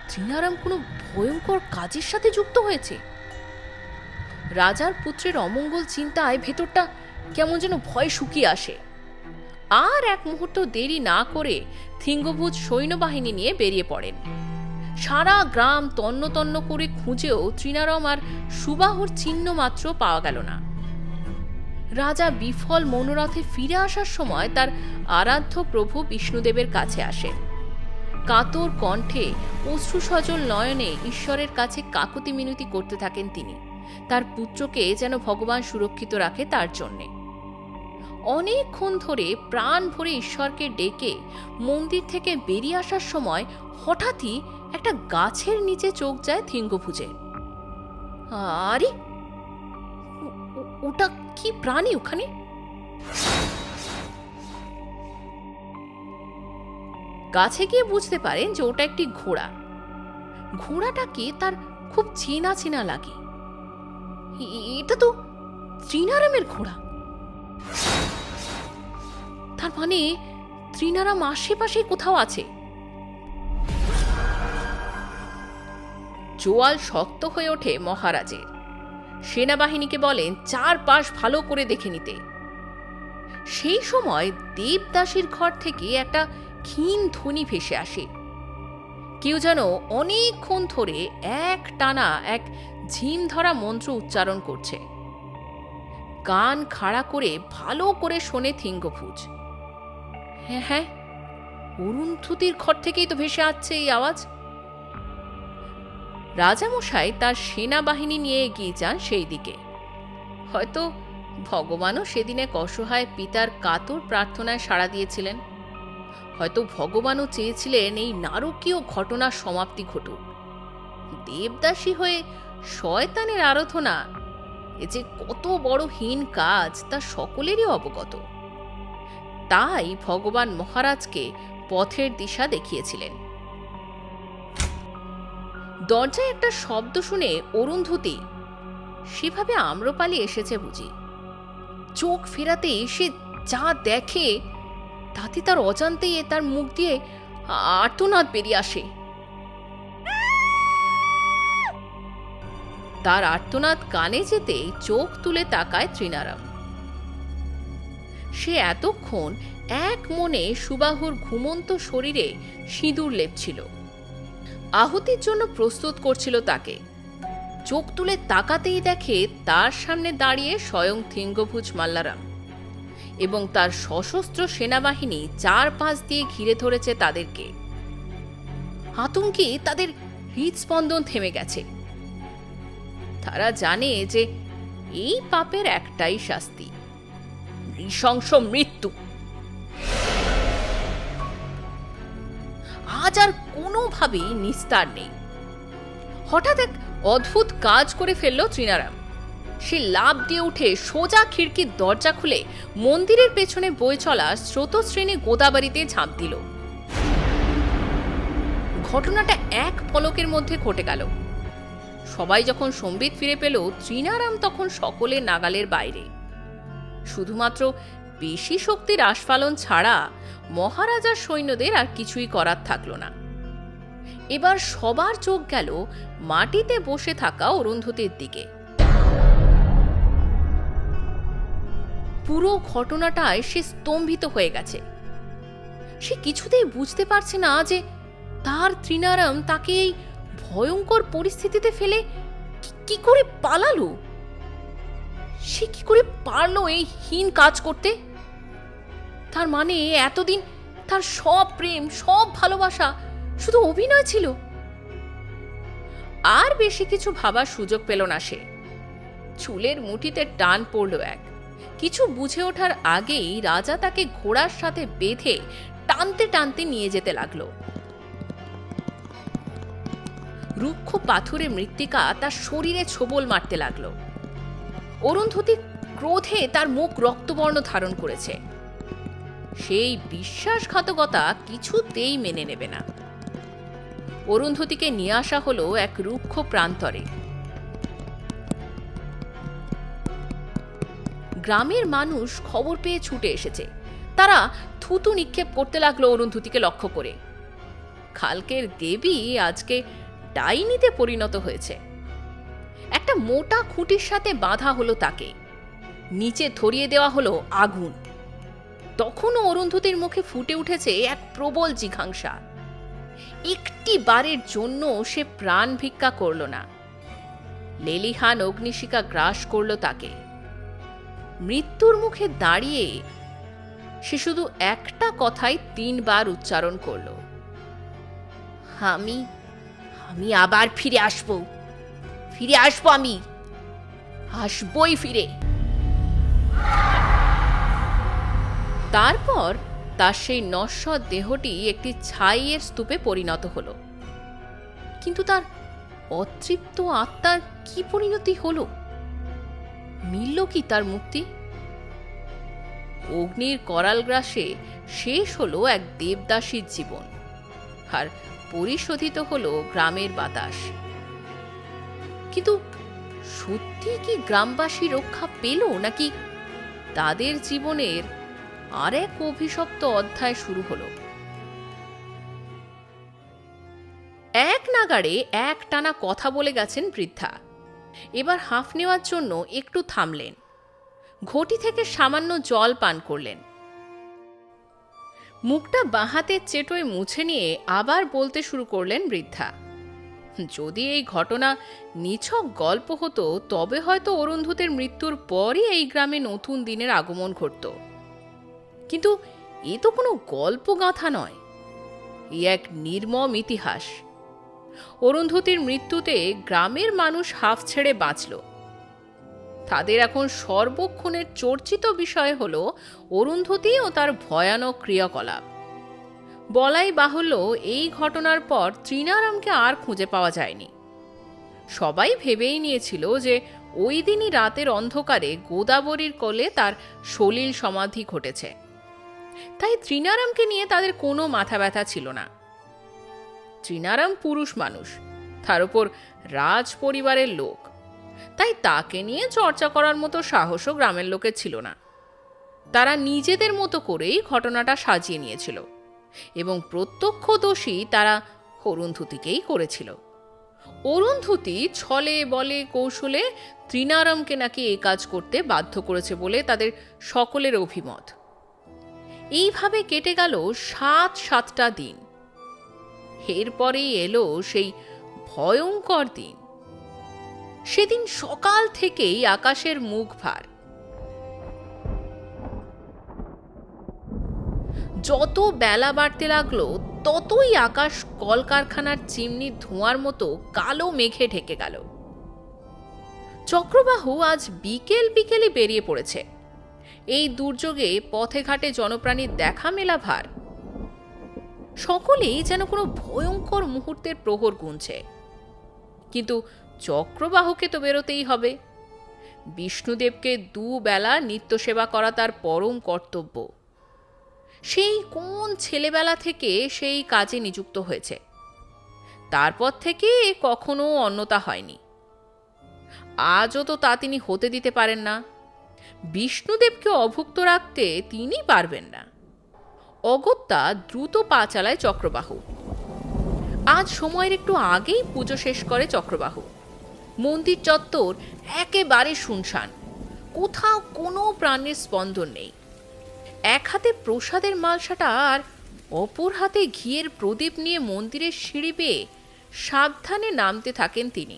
তৃণারাম কোনো ভয়ঙ্কর কাজের সাথে যুক্ত হয়েছে? রাজার পুত্রের অমঙ্গল চিন্তায় ভেতরটা কেমন যেন ভয় শুকিয়ে আসে। আর এক মুহূর্ত দেরি না করে থিঙ্গভুজ সৈন্যবাহিনী নিয়ে বেরিয়ে পড়েন। সারা গ্রাম তন্ন তন্ন করে খুঁজেও তৃণারাম আর সুবাহুর চিহ্ন মাত্র পাওয়া গেল না। রাজা বিফল মনোরথে ফিরে আসার সময় তার আরাধ্য প্রভু বিষ্ণুদেবের কাছে আসেন। কাতর কণ্ঠে অশ্রুসজল নয়নে ঈশ্বরের কাছে কাকুতি মিনতি করতে থাকেন তিনি, তার পুত্রকে যেন ভগবান সুরক্ষিত রাখে তার জন্যে। অনেকক্ষণ ধরে প্রাণ ভরে ঈশ্বরকে ডেকে মন্দির থেকে বেরিয়ে আসার সময় হঠাৎই একটা গাছের নিচে চোখ যায় থিঙ্গভুজের। আরে ওটা কি প্রাণী ওখানে? গাছে গিয়ে বুঝতে পারেন যে ওটা একটি ঘোড়া। ঘোড়াটাকে তার খুব চেনা চেনা লাগে। এটা তো তৃণারামের ঘোড়া। তার মানে তৃণারাম আশেপাশে কোথাও আছে। জোয়াল শক্ত হয়ে ওঠে মহারাজের। সেনাবাহিনীকে বলেন চারপাশ ভালো করে দেখে নিতে। সেই সময় দেবদাসীর ঘর থেকে একটা ক্ষীণ ধ্বনি ভেসে আসে। কেউ যেন অনেকক্ষণ ধরে এক টানা এক ঝিম ধরা মন্ত্র উচ্চারণ করছে। কান খাড়া করে ভালো করে শোনে থিঙ্গভুজ। হ্যাঁ হ্যাঁ, অরুন্ধতির ঘর থেকেই তো ভেসে আসছে এই আওয়াজ। রাজামশাই তার সেনাবাহিনী নিয়ে এগিয়ে যান সেই দিকে। হয়তো ভগবানও সেদিন এক অসহায় পিতার কাতর প্রার্থনায় সাড়া দিয়েছিলেন। হয়তো ভগবানও চেয়েছিলেন এই নারকীয় ঘটনার সমাপ্তি ঘটুক। দেবদাসী হয়ে শয়তানের আরাধনা, এ যে কত বড় হীন কাজ তা সকলেরই অবগত। তাই ভগবান মহারাজকে পথের দিশা দেখিয়েছিলেন। দরজায় একটা শব্দ শুনে অরুন্ধতী সেভাবে আম্রপালি এসেছে বুঝি। চোখ ফেরাতে সে যা দেখে তাতে তার অজান্তেই তার মুখ দিয়ে আর্তনাদ বেরিয়ে আসে। তার আর্তনাদ কানে যেতেই চোখ তুলে তাকায় তৃণারাম। সে এতক্ষণ এক মনে সুবাহুর ঘুমন্ত শরীরে সিঁদুর লেপছিল, আহুতির জন্য প্রস্তুত করছিল তাকে। চোখ তুলে তাকাতেই দেখে তার সামনে দাঁড়িয়ে স্বয়ং থিঙ্গভুজ মাল্লারাম এবং তার সশস্ত্র সেনাবাহিনী চারপাশ দিয়ে ঘিরে ধরেছে তাদেরকে। আতঙ্কে তাদের হৃদস্পন্দন থেমে গেছে। তারা জানে যে এই পাপের একটাই শাস্তি, নৃশংস মৃত্যু। আজ আর কোনোভাবেই নিস্তার নেই। হঠাৎ এক অদ্ভুত কাজ করে ফেলল তৃণারাম। সে লাফ দিয়ে উঠে সোজা খিড়কির দরজা খুলে মন্দিরের পেছনে বয়ে চলা স্রোতশ্রেণী গোদাবাড়িতে ঝাঁপ দিল। ঘটনাটা এক পলকের মধ্যে ঘটে গেল। সবাই যখন সম্বিত ফিরে পেল, তৃণারাম তখন সকলের নাগালের বাইরে। শুধুমাত্র বেশি শক্তির আস্ফালন ছাড়া মহারাজার সৈন্যদের আর কিছুই করার থাকল না। এবার সবার চোখ গেল মাটিতে বসে থাকা অরুন্ধতির দিকে। পুরো ঘটনাটায় সে স্তম্ভিত হয়ে গেছে। সে কিছুতেই বুঝতে পারছে না যে তার তৃণারাম তাকে এই ভয়ঙ্কর পরিস্থিতিতে ফেলে কি করে পালালো। সে কি করে পারলো এই হীন কাজ করতে? তার মানে এতদিন তার সব প্রেম, সব ভালোবাসা শুধু অভিনয় ছিল। আর বেশি কিছু ভাবার সুযোগ পেল না সে। চুলের মুঠিতে টান পড়ল এক। কিছু বুঝে ওঠার আগেই রাজা তাকে ঘোড়ার সাথে বেঁধে টানতে টানতে নিয়ে যেতে লাগলো। রুক্ষ পাথুরে মৃত্তিকা তার শরীরে ছোবল মারতে লাগলো। অরুন্ধতী ক্রোধে তার মুখ রক্তবর্ণ ধারণ করেছে। সেই বিশ্বাসঘাতকতা কিছুতেই মেনে নেবে না। অরুন্ধতীকে নিয়ে আসা হলো এক রুক্ষ প্রান্তরে। গ্রামের মানুষ খবর পেয়ে ছুটে এসেছে। তারা থুতু নিক্ষেপ করতে লাগলো অরুন্ধতিকে লক্ষ্য করে। কালকের দেবী আজকে ডাইনিতে পরিণত হয়েছে। একটা মোটা খুঁটির সাথে বাঁধা হলো তাকে, নিচে ধরিয়ে দেওয়া হলো আগুন। তখনও অরুন্ধতির মুখে ফুটে উঠেছে এক প্রবল জিঘাংসা। একটি বারের জন্য সে প্রাণ ভিক্ষা করল না। লেলিহান অগ্নিশিখা গ্রাস করল তাকে। মৃত্যুর মুখে দাঁড়িয়ে সে শুধু একটা কথাই 3 বার উচ্চারণ করল, আমি আমি আবার ফিরে আসবো, ফিরে আসবো, আমি আসবই ফিরে। তারপর তার সেই নশ্বর দেহটি একটি ছাইয়ের স্তূপে পরিণত হলো। কিন্তু তার অতৃপ্ত আত্মার কি পরিণতি হলো? মিলল কি তার মুক্তি? অগ্নির করাল গ্রাসে শেষ হলো এক দেবদাসীর জীবন, আর পরিশোধিত হলো গ্রামের বাতাস। কিন্তু সত্যি কি গ্রামবাসী রক্ষা পেল, নাকি তাদের জীবনের আর এক অভিশপ্ত অধ্যায় শুরু হলো? এক নাগাড়ে এক টানা কথা বলে গেছেন বৃদ্ধা। এবার হাঁফ নেওয়ার জন্য একটু থামলেন, ঘটি থেকে সামান্য জল পান করলেন, মুখটা বাঁ হাতের চেটোয় মুছে নিয়ে আবার বলতে শুরু করলেন বৃদ্ধা। যদি এই ঘটনা নিছক গল্প হতো তবে হয়তো অরুন্ধতের মৃত্যুর পরই এই গ্রামে নতুন দিনের আগমন ঘটত। কিন্তু এ তো কোনো গল্প গাথা নয়, এ এক নির্মম ইতিহাস। অরুন্ধতির মৃত্যুতে গ্রামের মানুষ হাঁফ ছেড়ে বাঁচল। তাদের এখন সর্বক্ষণের চর্চিত বিষয় হল অরুন্ধতী ও তার ভয়ানক ক্রিয়াকলাপ। বলাই বাহুল্য, এই ঘটনার পর ত্রিনারামকে আর খুঁজে পাওয়া যায়নি। সবাই ভেবেই নিয়েছিল যে ওই দিনই রাতের অন্ধকারে গোদাবরীর কোলে তার সলিল সমাধি ঘটেছে। তাই ত্রিনারামকে নিয়ে তাদের কোনো মাথা ব্যথা ছিল না। ত্রিনারাম পুরুষ মানুষ, তার উপর রাজ পরিবারের লোক, তাই তাকে নিয়ে চর্চা করার মতো সাহসও গ্রামের লোকের ছিল না। তারা নিজেদের মতো করেই ঘটনাটা সাজিয়ে নিয়েছিল এবং প্রত্যক্ষদর্শী তারা অরুন্ধতীকেই করেছিল। অরুন্ধতী ছলে বলে কৌশলে ত্রিনারামকে নাকি এই কাজ করতে বাধ্য করেছে বলে তাদের সকলের অভিমত। এইভাবে কেটে গেল 7টা দিন। এরপরেই এলো সেই ভয়ঙ্কর দিন। সেদিন সকাল থেকেই আকাশের মুখ ভার। যত বেলা বাড়তে লাগলো ততই আকাশ কলকারখানার চিমনির ধোঁয়ার মতো কালো মেঘে ঢেকে গেল। চক্রবাহু আজ বিকেলই বেরিয়ে পড়েছে। এই দুর্যোগে পথে ঘাটে জনপ্রাণীর দেখা মেলা ভার। সকলেই যেন কোনো ভয়ঙ্কর মুহূর্তের প্রহর গুনছে। কিন্তু চক্রবাহুকে তো বেরোতেই হবে। বিষ্ণুদেবকে 2 বেলা নিত্য সেবা করা তার পরম কর্তব্য। সেই কোন ছেলেবেলা থেকে সেই কাজে নিযুক্ত হয়েছে, তারপর থেকে কখনো অন্যতা হয়নি। আজও তো তা তিনি হতে দিতে পারেন না। বিষ্ণুদেবকে অভুক্ত রাখতে তিনি পারবেন না। অগত্যা দ্রুত পা চালায় চক্রবাহু। আজ সময়ের একটু আগেই পুজো শেষ করে চক্রবাহু। মন্দির চত্বর একেবারে শুনশান, কোথাও কোনো প্রাণের স্পন্দন নেই। এক হাতে প্রসাদের মালসাটা আর অপর হাতে ঘিয়ের প্রদীপ নিয়ে মন্দিরের সিঁড়ি বেয়ে সাবধানে নামতে থাকেন তিনি।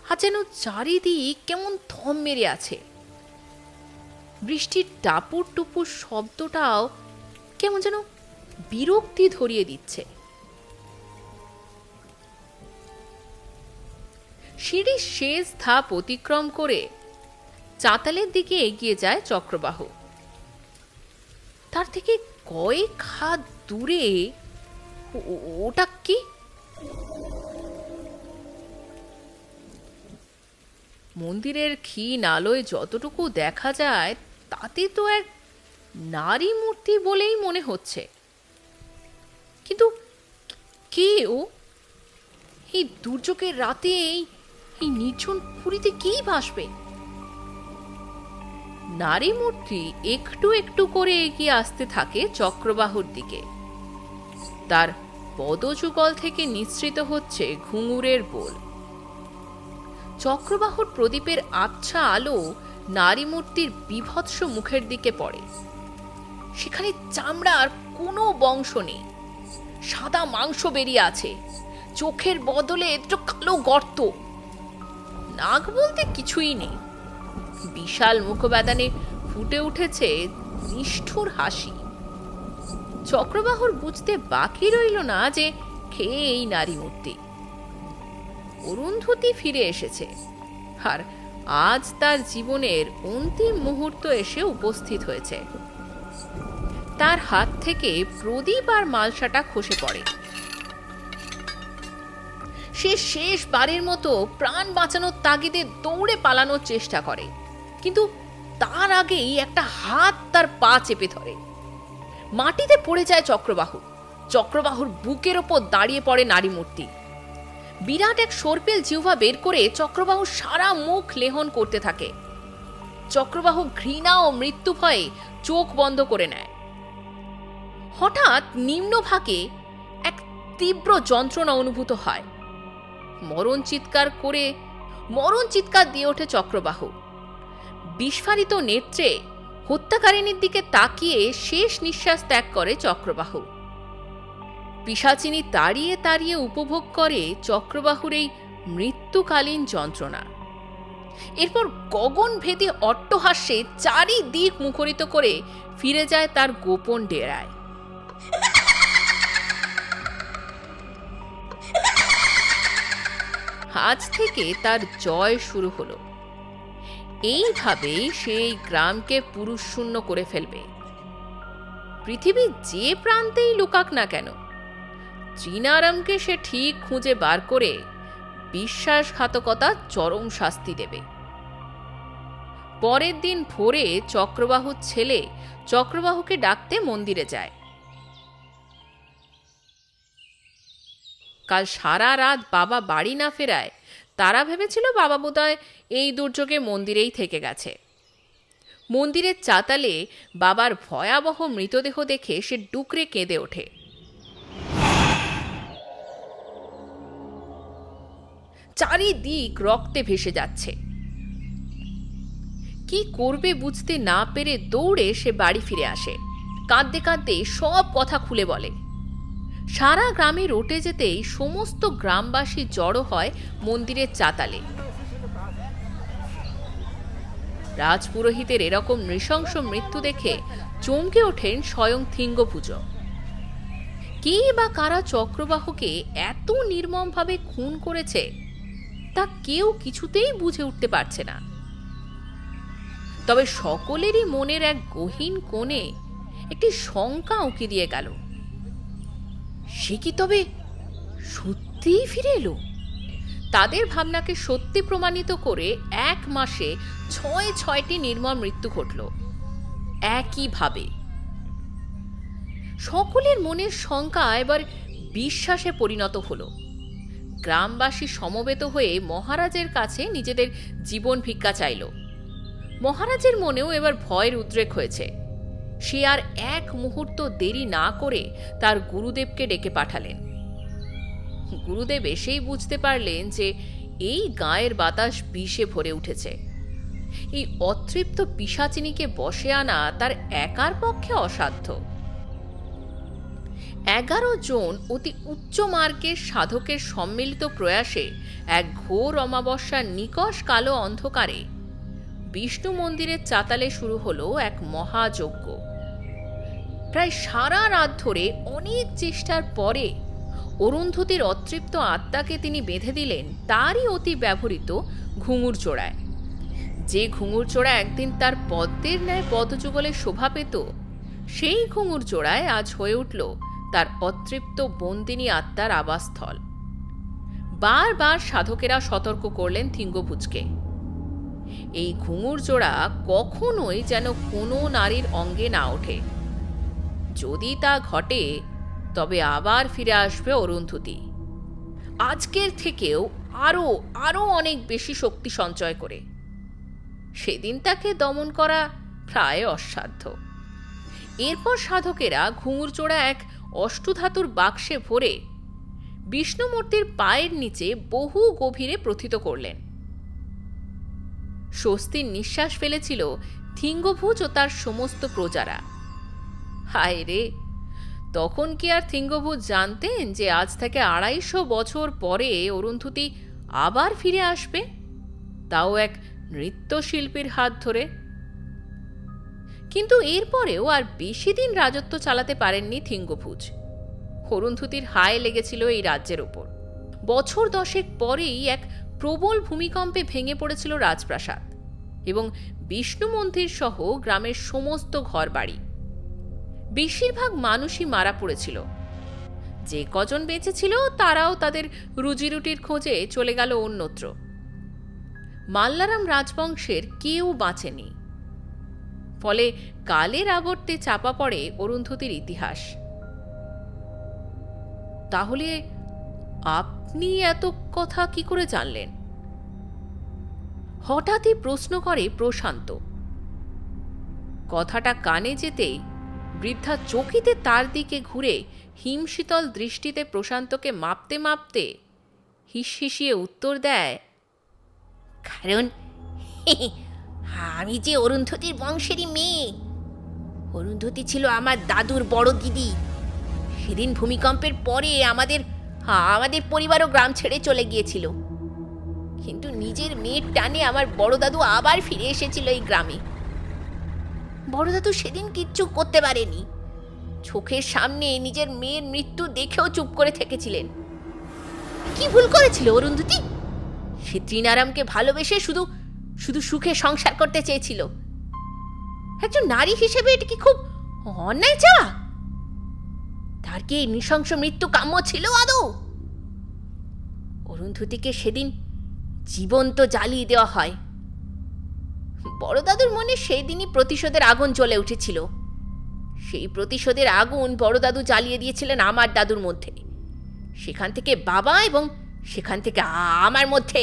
আর যেন চারিদিক কেমন থম মেরে আছে। বৃষ্টির টাপুর টুপুর শব্দটাও কেমন যেন বিরক্তি ধরিয়ে দিচ্ছে। সিঁড়ির শেষ ধাপ অতিক্রম করে চাতালের দিকে এগিয়ে যায় চক্রবাহু। তার থেকে কয়েক হাত দূরে ওটা কি? মন্দিরের ক্ষীণ আলোয় যতটুকু দেখা যায় তাতে তো এক নারী মূর্তি বলেই মনে হচ্ছে। কিন্তু কে ও? এই দুর্যোগের রাতে এই নির্জন পুরীতে কি ভাসবে? নারী মূর্তি একটু একটু করে এগিয়ে আসতে থাকে চক্রবাহুর দিকে। তার পদযুগল থেকে নিঃসৃত হচ্ছে ঘুঙুরের বোল। চক্রবাহুর প্রদীপের আবছা আলো নারী মূর্তির বীভৎস মুখের দিকে পড়ে। সেখানে চামড়ার কোনো বংশ নেই, সাদা মাংস বেরিয়ে আছে, চোখের বদলে একটু কালো গর্ত। নাক বলতে কিছুই নেই। বিশাল মুখব্যাদানে ফুটে উঠেছে নিষ্ঠুর হাসি। চক্রবাহুর বুঝতে বাকি রইল না যে খেয়ে এই নারী মূর্তি। অরুন্ধতী ফিরে এসেছে, আর আজ তার জীবনের অন্তিম মুহূর্ত এসে উপস্থিত হয়েছে। তার হাত থেকে প্রদীপ আর মালসাটা খসে পড়ে। সে শেষবারের মতো প্রাণ বাঁচানোর তাগিদে দৌড়ে পালানোর চেষ্টা করে, কিন্তু তার আগেই একটা হাত তার পা চেপে ধরে। মাটিতে পড়ে যায় চক্রবাহু। চক্রবাহুর বুকের ওপর দাঁড়িয়ে পড়ে নারী মূর্তি। বিরাট এক সর্পেল জিহ্বা বের করে চক্রবাহু সারা মুখ লেহন করতে থাকে। চক্রবাহু ঘৃণা ও মৃত্যু ভয়ে চোখ বন্ধ করে নেয়। হঠাৎ নিম্নভাগে এক তীব্র যন্ত্রণা অনুভূত হয়। মরণ চিৎকার দিয়ে ওঠে চক্রবাহু। বিস্ফারিত নেত্রে হত্যাকারিনীর দিকে তাকিয়ে শেষ নিঃশ্বাস ত্যাগ করে চক্রবাহু। পিশাচিনী তাড়িয়ে তাড়িয়ে উপভোগ করে চক্রবাহুর এই মৃত্যুকালীন যন্ত্রণা। এরপর গগনভেদী অট্টহাস্যে চারিদিক মুখরিত করে ফিরে যায় তার গোপন ডেরায়। আজ থেকে তার জয় শুরু হলো। এইভাবেই সেই গ্রামকে পুরুষ শূন্য করে ফেলবে। পৃথিবীর যে প্রান্তেই লুকাক না কেন, ত্রিনারামকে সে ঠিক খুঁজে বার করে বিশ্বাসঘাতকতার চরম শাস্তি দেবে। পরের দিন ভোরে চক্রবাহুর ছেলে চক্রবাহুকে ডাকতে মন্দিরে যায়। কাল সারা রাত বাবা বাড়ি না ফেরায় তারা ভেবেছিল বাবা বোধহয় এই দুর্যোগে মন্দিরেই থেকে গেছে। মন্দিরের চাতালে বাবার ভয়াবহ মৃতদেহ দেখে সে ডুকরে কেঁদে ওঠে। চারিদিক রক্তে ভেসে যাচ্ছে। কি করবে বুঝতে না পেরে দৌড়ে সে বাড়ি ফিরে আসে। কাঁদতে কাঁদতে সব কথা খুলে বলে। সারা গ্রামে রটে যেতেই সমস্ত গ্রামবাসী জড়ো হয় মন্দিরের চাতালে। রাজপুরোহিতের এরকম নৃশংস মৃত্যু দেখে চমকে ওঠেন স্বয়ং থিঙ্গভুজ। কে বা কারা চক্রবাহুকে এত নির্মমভাবে খুন করেছে তা কেউ কিছুতেই বুঝে উঠতে পারছে না। তবে সকলেরই মনের এক গহীন কোণে একটি শঙ্কা উঁকি দিয়ে গেল। সে কি তবে সত্যিই ফিরে এলো? তাদের ভাবনাকে সত্যি প্রমাণিত করে 1 মাসে 6টি নির্মম মৃত্যু ঘটল একইভাবে। সকলের মনের শঙ্কা এবার বিশ্বাসে পরিণত হলো। গ্রামবাসী সমবেত হয়ে মহারাজের কাছে নিজেদের জীবন ভিক্ষা চাইল। মহারাজের মনেও এবার ভয়ের উদ্রেক হয়েছে। সে আর 1 মুহূর্ত দেরি না করে তার গুরুদেবকে ডেকে পাঠালেন। গুরুদেব এসেই বুঝতে পারলেন যে এই গায়ের বাতাস বিষে ভরে উঠেছে। এই অতৃপ্ত পিশাচিনীকে বশে আনা তার একার পক্ষে অসাধ্য। 11 জন অতি উচ্চ মার্গের সাধকের সম্মিলিত প্রয়াসে এক ঘোর অমাবস্যার নিকষ কালো অন্ধকারে বিষ্ণু মন্দিরের চাতালে শুরু হলো এক মহাযজ্ঞ। প্রায় সারা রাত ধরে অনেক চেষ্টার পরে অরুন্ধতীর অতৃপ্ত আত্মাকে তিনি বেঁধে দিলেন তারই অতি ব্যবহৃত ঘুঙুর চোড়ায়। যে ঘুঙুর চোড়া একদিন তার পদ্মের ন্যায় পদযুগলে শোভা পেত, সেই ঘুঙুর চোড়ায় আজ হয়ে উঠল তার অতৃপ্ত বন্দিনী আত্মার আবাসস্থল। বারবার সাধকেরা সতর্ক করলেন থিঙ্গভুজকে, এই ঘুঙুর জোড়া কখনোই যেন কোনো নারীর অঙ্গে না ওঠে। যদি তা ঘটে তবে আবার ফিরে আসবে অরুন্ধতী, আজকের থেকেও আরো অনেক বেশি শক্তি সঞ্চয় করে। সেদিন তাকে দমন করা প্রায় অসাধ্য। এরপর সাধকেরা ঘুঙুরচোড়া এক অষ্টধাতুর বাক্সে ভরে বিষ্ণুমূর্তির পায়ের নিচে বহু গভীরে প্রথিত করলেন। স্বস্তির নিঃশ্বাস ফেলেছিল থিঙ্গভুজ ও তার সমস্ত প্রজারা। হায় রে, তখন কি আর থিঙ্গভুজ জানতেন যে আজ থেকে 250 বছর পরে অরুন্ধতী আবার ফিরে আসবে, তাও এক নৃত্যশিল্পীর হাত ধরে? কিন্তু এরপরেও আর বেশি দিন রাজত্ব চালাতে পারেননি থিঙ্গভুজ। অরুন্ধতীর হায় লেগেছিল এই রাজ্যের ওপর। বছর 10 পরেই এক প্রবল ভূমিকম্পে ভেঙে পড়েছিল রাজপ্রাসাদ এবং বিষ্ণু মন্দির সহ গ্রামের সমস্ত ঘরবাড়ি। বেশিরভাগ মানুষই মারা পড়েছিল। যে কজন বেঁচে ছিল তারাও তাদের রুজিরুটির খোঁজে চলে গেল অন্যত্র। মাল্লারাম রাজবংশের কেউ বাঁচেনি। ফলে কালের আবর্তে চাপা পড়ে অরুন্ধতীর ইতিহাস। তাহলে আপনি এত কথা কি করে জানলেন? হঠাৎই প্রশ্ন করে প্রশান্ত। কথাটা কানে যেতেই বৃদ্ধা চকিতে তার দিকে ঘুরে হিমশীতল দৃষ্টিতে প্রশান্তকে মাপতে মাপতে হিসহিসিয়ে উত্তর দেয়, কারণ আমি যে অরুন্ধতীর বংশেরই মেয়ে। অরুন্ধতী ছিল আমার দাদুর বড় দিদি। সেদিন ভূমিকম্পের পরে আমাদের পরিবারও গ্রাম ছেড়ে চলে গিয়েছিল, কিন্তু নিজের মেয়ের টানে আমার বড় দাদু আবার ফিরে এসেছিল এই গ্রামে। বড় দাদু সেদিন কিচ্ছু করতে পারেনি। চোখের সামনে নিজের মেয়ের মৃত্যু দেখেও চুপ করে থেকেছিলেন। কি ভুল করেছিল অরুন্ধতী? সে ত্রিনারামকে ভালোবেসে শুধু শুধু সুখে সংসার করতে চেয়েছিল। একজন নারী হিসেবে এটা কি খুব অন্যায় চাওয়া? তার কি এই নৃশংস মৃত্যু কাম্য ছিল আদৌ? অরুন্ধতীকে সেদিন জীবন্ত জ্বালিয়ে দেওয়া হয়। বড় দাদুর মনে সেই দিনই প্রতিশোধের আগুন জ্বলে উঠেছিল। সেই প্রতিশোধের আগুন বড় দাদু জ্বালিয়ে দিয়েছিলেন আমার দাদুর মধ্যে, সেখান থেকে বাবা এবং সেখান থেকে আমার মধ্যে।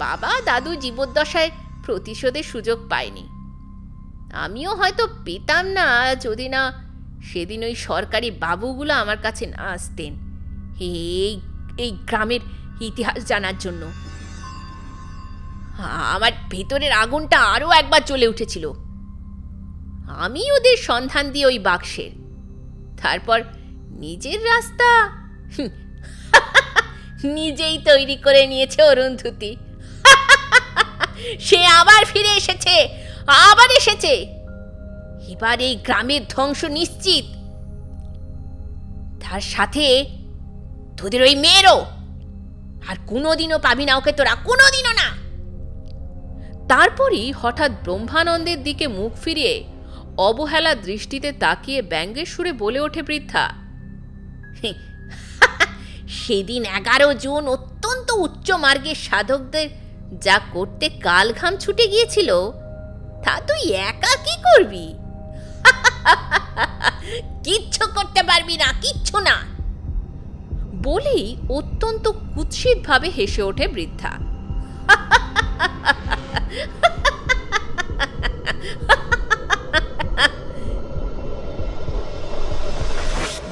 বাবা দাদু জীবদ্দশায় প্রতিশোধের সুযোগ পায়নি। আমিও হয়তো পেতাম না যদি না সেদিন ওই সরকারি বাবুগুলো আমার কাছে না আসতেন এই গ্রামের ইতিহাস জানার জন্য। আমার ভেতরের আগুনটা আরও একবার জ্বলে উঠেছিল। আমি ওদের সন্ধান দিয়ে ওই বাক্সের, তারপর নিজের রাস্তা নিজেই তৈরি করে নিয়েছে অরুন্ধতী। সে আবার ফিরে এসেছে, আবার এসেছে। এবার এই গ্রামের ধ্বংস নিশ্চিত। তার সাথে তোদের ওই মেয়েরও। আর কোনোদিনও পাবি না ওকে তোরা, কোনোদিনও না। তারপরই হঠাৎ ব্রহ্মানন্দের দিকে মুখ ফিরিয়ে অবহেলা দৃষ্টিতে তাকিয়ে ব্যঙ্গের সুরে বলে ওঠে বৃদ্ধা, সেদিন 11 জুন অত্যন্ত উচ্চ মার্গের সাধকদের যা করতে কাল ঘাম ছুটে গিয়েছিল, তা তুই একা কি করবি? কিচ্ছু করতে পারবি না, কিচ্ছু না। বলেই অত্যন্ত কুৎসিতভাবে হেসে ওঠে বৃদ্ধা।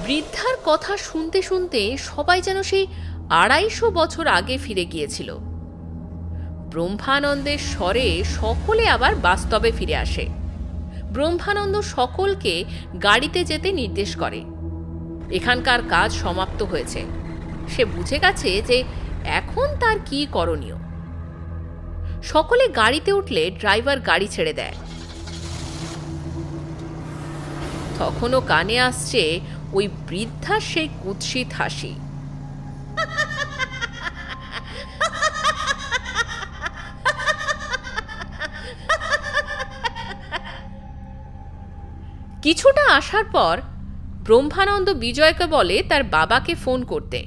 বৃদ্ধার কথা শুনতে শুনতে সবাই যেন সেই 250 বছর আগে ফিরে গিয়েছিল। ব্রহ্মানন্দের স্বরে সকলে আবার বাস্তবে ফিরে আসে। ব্রহ্মানন্দ সকলকে গাড়িতে যেতে নির্দেশ করে। এখানকার কাজ সমাপ্ত হয়েছে। সে বুঝে গেছে যে এখন তার কি করণীয়। সকলে গাড়িতে উঠলে ড্রাইভার গাড়ি ছেড়ে দেয়। তখনও কানে আসছে ওই বৃদ্ধার সেই কুৎসিত হাসি। কিছুটা আসার পর ব্রহ্মানন্দ বিজয়কে বলে তার বাবাকে ফোন করতে,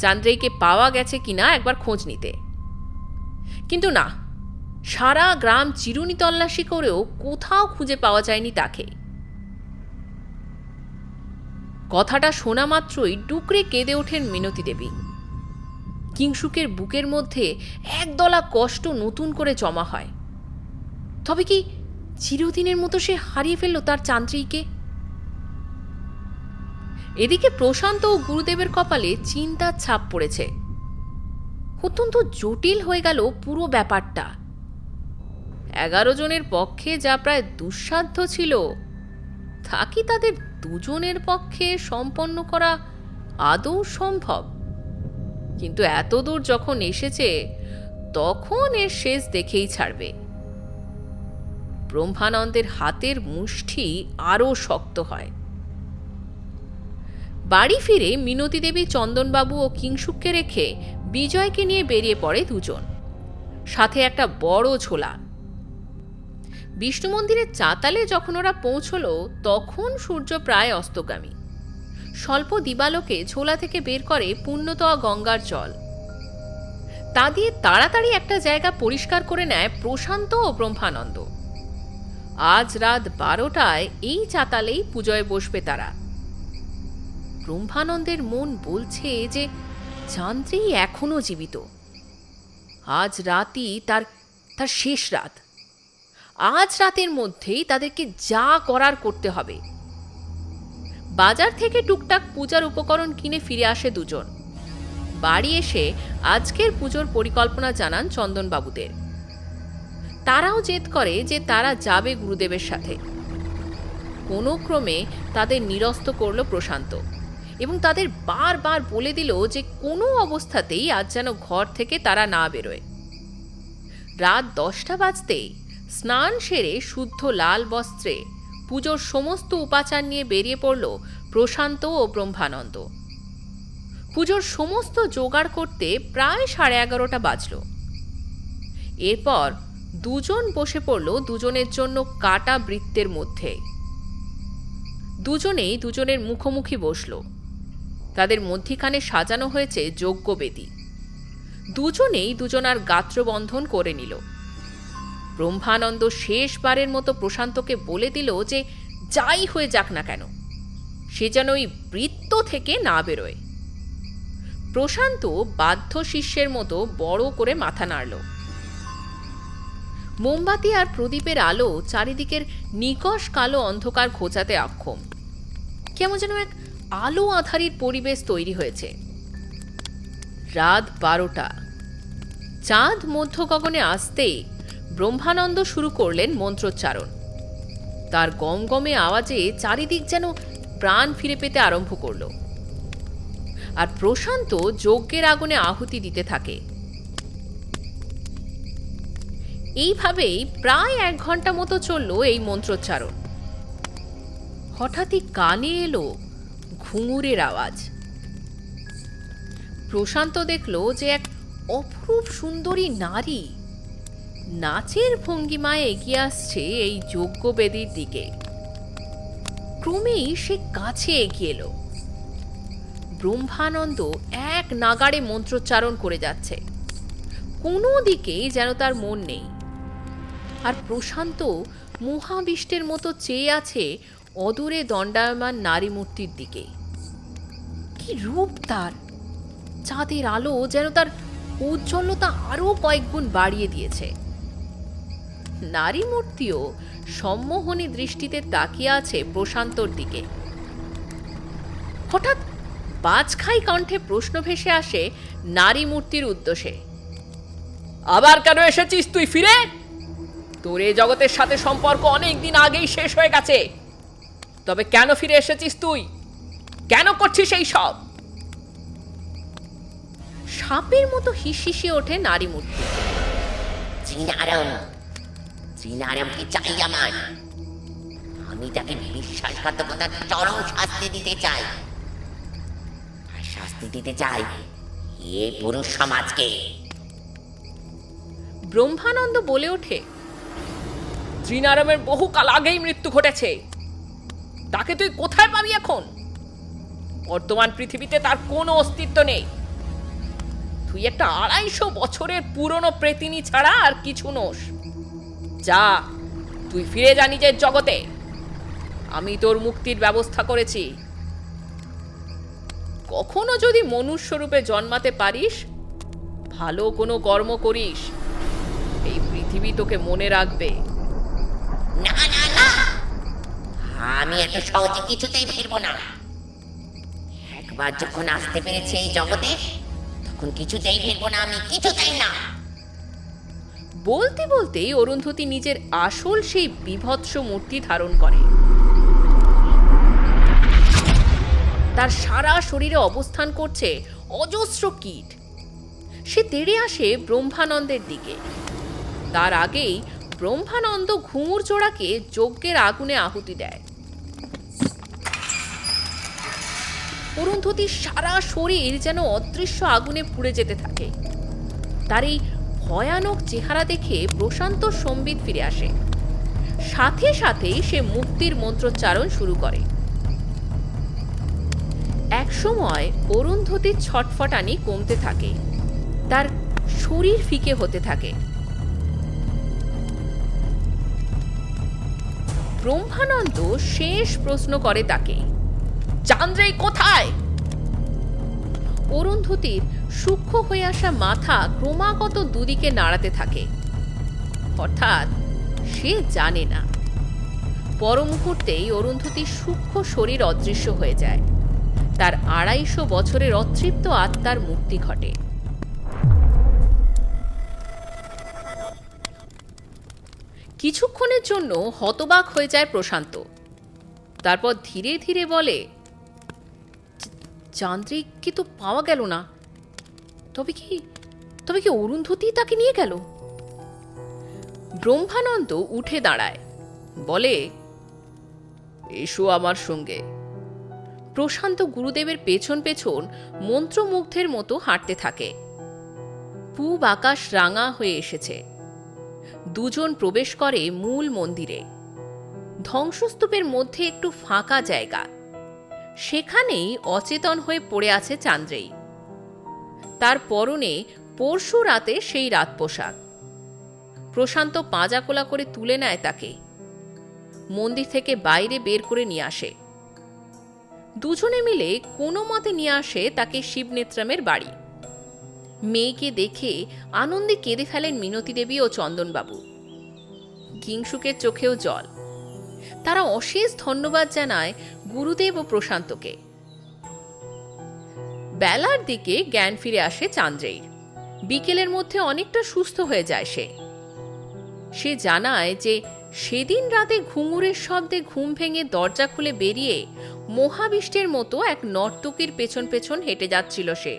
চান্দ্রেইকে পাওয়া গেছে কিনা একবার খোঁজ নিতে। কিন্তু না, সারা গ্রাম চিরুনি তল্লাশি করেও কোথাও খুঁজে পাওয়া যায়নি তাকে। কথাটা শোনা মাত্রই ডুকরে কেঁদে ওঠেন মিনতি দেবী। কিংসুকের বুকের মধ্যে একদলা কষ্ট নতুন করে জমা হয়। তবে কি চিরদিনের মতো সে হারিয়ে ফেলল তার চান্দ্রিকে। এদিকে প্রশান্ত ও গুরুদেবের কপালে চিন্তার ছাপ পড়েছে। অত্যন্ত জটিল হয়ে গেল পুরো ব্যাপারটা। 11 জনের পক্ষে যা প্রায় দুঃসাধ্য ছিল, তা কি তাদের দুজনের পক্ষে সম্পন্ন করা আদৌ সম্ভব? কিন্তু এতদূর যখন এসেছে, তখন এর শেষ দেখেই ছাড়বে। ব্রহ্মানন্দের হাতের মুষ্টি আরও শক্ত হয়। বাড়ি ফিরে মিনতি দেবী, চন্দনবাবু ও কিংশুককে রেখে বিজয়কে নিয়ে বেরিয়ে পড়ে দুজন, সাথে একটা বড় ঝোলা। বিষ্ণু মন্দিরের চাতালে যখন ওরা পৌঁছল, তখন সূর্য প্রায় অস্তগামী। স্বল্প দিবালোকে ঝোলা থেকে বের করে পুণ্যতোয়া গঙ্গার জল। তা দিয়ে তাড়াতাড়ি একটা জায়গা পরিষ্কার করে নেয় প্রশান্ত ও ব্রহ্মানন্দ। আজ রাত 12টায় এই চাতালেই পুজোয় বসবে তারা। ব্রহ্মানন্দের মন বলছে যে চান্দ্রী এখনো জীবিত। আজ রাতই তার শেষ রাত। আজ রাতের মধ্যেই তাদেরকে যা করার করতে হবে। বাজার থেকে টুকটাক পূজার উপকরণ কিনে ফিরে আসে দুজন। বাড়ি এসে আজকের পুজোর পরিকল্পনা জানান চন্দনবাবুদের। তারাও জেদ করে যে তারা যাবে গুরুদেবের সাথে। কোনো ক্রমে তাদের নিরস্ত করল প্রশান্ত এবং তাদের বারবার বলে দিল যে কোনো অবস্থাতেই আজ যেন ঘর থেকে তারা না বেরোয়। রাত 10টা বাজতেই স্নান সেরে শুদ্ধ লাল বস্ত্রে পুজোর সমস্ত উপাচার নিয়ে বেরিয়ে পড়ল প্রশান্ত ও ব্রহ্মানন্দ। পুজোর সমস্ত জোগাড় করতে প্রায় 11:30 বাজল। এরপর দুজন বসে পড়ল দুজনের জন্য কাটা বৃত্তের মধ্যে। দুজনেই দুজনের মুখোমুখি বসল। তাদের মধ্যিখানে সাজানো হয়েছে যজ্ঞবেদী। দুজনেই দুজনার গাত্রবন্ধন করে নিল। ব্রহ্মানন্দ শেষবারের মতো প্রশান্তকে বলে দিল যে যাই হয়ে যাক না কেন, সে যেন ওই বৃত্ত থেকে না বেরোয়। প্রশান্ত বাধ্য শিষ্যের মতো বড় করে মাথা নাড়ল। মোমবাতি আর প্রদীপের আলো চারিদিকের নিকষ কালো অন্ধকার ঘোচাতে অক্ষম। কেমন যেন এক আলো আঁধারির পরিবেশ তৈরি হয়েছে। রাত 12টা। চাঁদ মধ্য গগনে আসতেই ব্রহ্মানন্দ শুরু করলেন মন্ত্রোচ্চারণ। তার গমগমে আওয়াজে চারিদিক যেন প্রাণ ফিরে পেতে আরম্ভ করল। আর প্রশান্ত যজ্ঞের আগুনে আহুতি দিতে থাকে। এইভাবেই প্রায় 1 ঘন্টা মতো চলল এই মন্ত্রোচ্চারণ। হঠাৎই কানে এলো ঘুঙুরের আওয়াজ। প্রশান্ত দেখল যে এক অপরূপ সুন্দরী নারী নাচের ভঙ্গিমায় এগিয়ে আসছে এই যজ্ঞবেদীর দিকে। ক্রমেই সে কাছে এগিয়ে এলো। ব্রহ্মানন্দ এক নাগাড়ে মন্ত্রোচ্চারণ করে যাচ্ছে। কোনো দিকেই যেন তার মন নেই। আর প্রশান্ত মহাবিষ্টের মতো চেয়ে আছে অদূরে দণ্ডায়মান নারী মূর্তির দিকে। কি রূপ তার! চাঁদের আলো যেন তার উজ্জ্বলতা আরো কয়েক গুণ বাড়িয়ে দিয়েছে। নারী মূর্তিও সম্মোহনী দৃষ্টিতে তাকিয়ে আছে প্রশান্তর দিকে। হঠাৎ বাজখাই কণ্ঠে প্রশ্ন ভেসে আসে নারী মূর্তির উদ্দেশ্যে। আবার কেন এসেছিস তুই ফিরে? তোর এই জগতের সাথে সম্পর্ক অনেক দিন আগেই শেষ হয়ে গেছে। তবে কেন ফিরে এসেছিস তুই? কেন করছিস এই সব? সাপের মতো হিসিয়ে ওঠে নারী মূর্তি। শ্রীনারায়ণকে চাই আমার। আমি তাকে বিশ্বাসঘাতকতার চরম শাস্তি দিতে চাই। আর শাস্তি দিতে চাই এ পুরুষ সমাজকে। ব্রহ্মানন্দ বলে ওঠে, শ্রীনারায়ণের বহুকাল আগেই মৃত্যু ঘটেছে। তাকে তুই কোথায় পাবি এখন? বর্তমান পৃথিবীতে তার কোনো অস্তিত্ব নেই। তুই একটা 250 বছরের পুরনো প্রেতিনী ছাড়া আর কিছু নোস। যা, তুই ফিরে যা নিজের জগতে। আমি তোর মুক্তির ব্যবস্থা করেছি। কখনো যদি মনুষ্য রূপে জন্মাতে পারিস, ভালো কোনো কর্ম করিস, এই পৃথিবী তোকে মনে রাখবে। না না না, আমি এত সহজে কিছুতেই ফিরবো না। একবার যখন আসতে পেরেছি এই জগতে, তখন কিছুতেই ফিরবো না, আমি কিছুতেই না। বলতে বলতেই অরুন্ধতী নিজের আসল সেই বীভৎস মূর্তি ধারণ করে। তার সারা শরীরে অবস্থান করছে অজস্র কীট। সে তেড়ে আসে ব্রহ্মানন্দের দিকে। তার আগেই ব্রহ্মানন্দ ঘুঙুর জোড়াকে যজ্ঞের আগুনে আহুতি দেয়। অরুন্ধতীর সারা শরীর যেন অদৃশ্য আগুনে পুড়ে যেতে থাকে। তার এই ভয়ানক চেহারা দেখে প্রশান্ত সম্বিত ফিরে আসে। সাথে সাথেই সে মুক্তির মন্ত্রোচ্চারণ শুরু করে। একসময় অরুন্ধতীর ছটফটানি কমতে থাকে, তার শরীর ফিকে হতে থাকে। ব্রহ্মানন্দ শেষ প্রশ্ন করে তাকে, চান্দ্রেই কোথায়? অরুন্ধতীর সূক্ষ্ম হয়ে আসা মাথা ক্রমাগত দুদিকে নাড়াতে থাকে। অর্থাৎ সে জানে না। পর মুহূর্তেই অরুন্ধতীর সূক্ষ্ম শরীর অদৃশ্য হয়ে যায়। তার ২৫০ বছরের অতৃপ্ত আত্মার মুক্তি ঘটে। কিছুক্ষণের জন্য হতবাক হয়ে যায় প্রশান্ত। তারপর ধীরে ধীরে বলে, চান্দ্রিককে তো পাওয়া গেল না। তবে কি অরুন্ধতী তাকে নিয়ে গেল? ব্রহ্মানন্দ উঠে দাঁড়ায়, বলে, এসো আমার সঙ্গে। প্রশান্ত গুরুদেবের পেছন পেছন মন্ত্রমুগ্ধের মতো হাঁটতে থাকে। পূব আকাশ রাঙা হয়ে এসেছে। দুজন প্রবেশ করে মূল মন্দিরে। ধ্বংসস্তূপের মধ্যে একটু ফাঁকা জায়গা। সেখানেই অচেতন হয়ে পড়ে আছে চান্দ্রেয়ী। তার পরনে পরশু রাতে সেই রাত পোশাক। প্রশান্ত পাঁজাকোলা করে তুলে নেয় তাকে। মন্দির থেকে বাইরে বের করে নিয়ে আসে। দুজনে মিলে কোনো মতে নিয়ে আসে তাকে শিবনেত্রামের বাড়ি। মেয়েকে দেখে আনন্দে কেঁদে ফেলেন মিনতি দেবী ও চন্দনবাবু। কিংসুকের চোখেও জল। তারা অশেষ ধন্যবাদ জানায় গুরুদেব ও প্রশান্তকে। বেলার দিকে জ্ঞান ফিরে আসে চান্দ্রেয়ীর। বিকেলের মধ্যে অনেকটা সুস্থ হয়ে যায় সে জানায় যে সেদিন রাতে ঘুঙুরের শব্দে ঘুম ভেঙে দরজা খুলে বেরিয়ে মহাবিষ্টের মতো এক নর্তকীর পেছন পেছন হেঁটে যাচ্ছিল সে।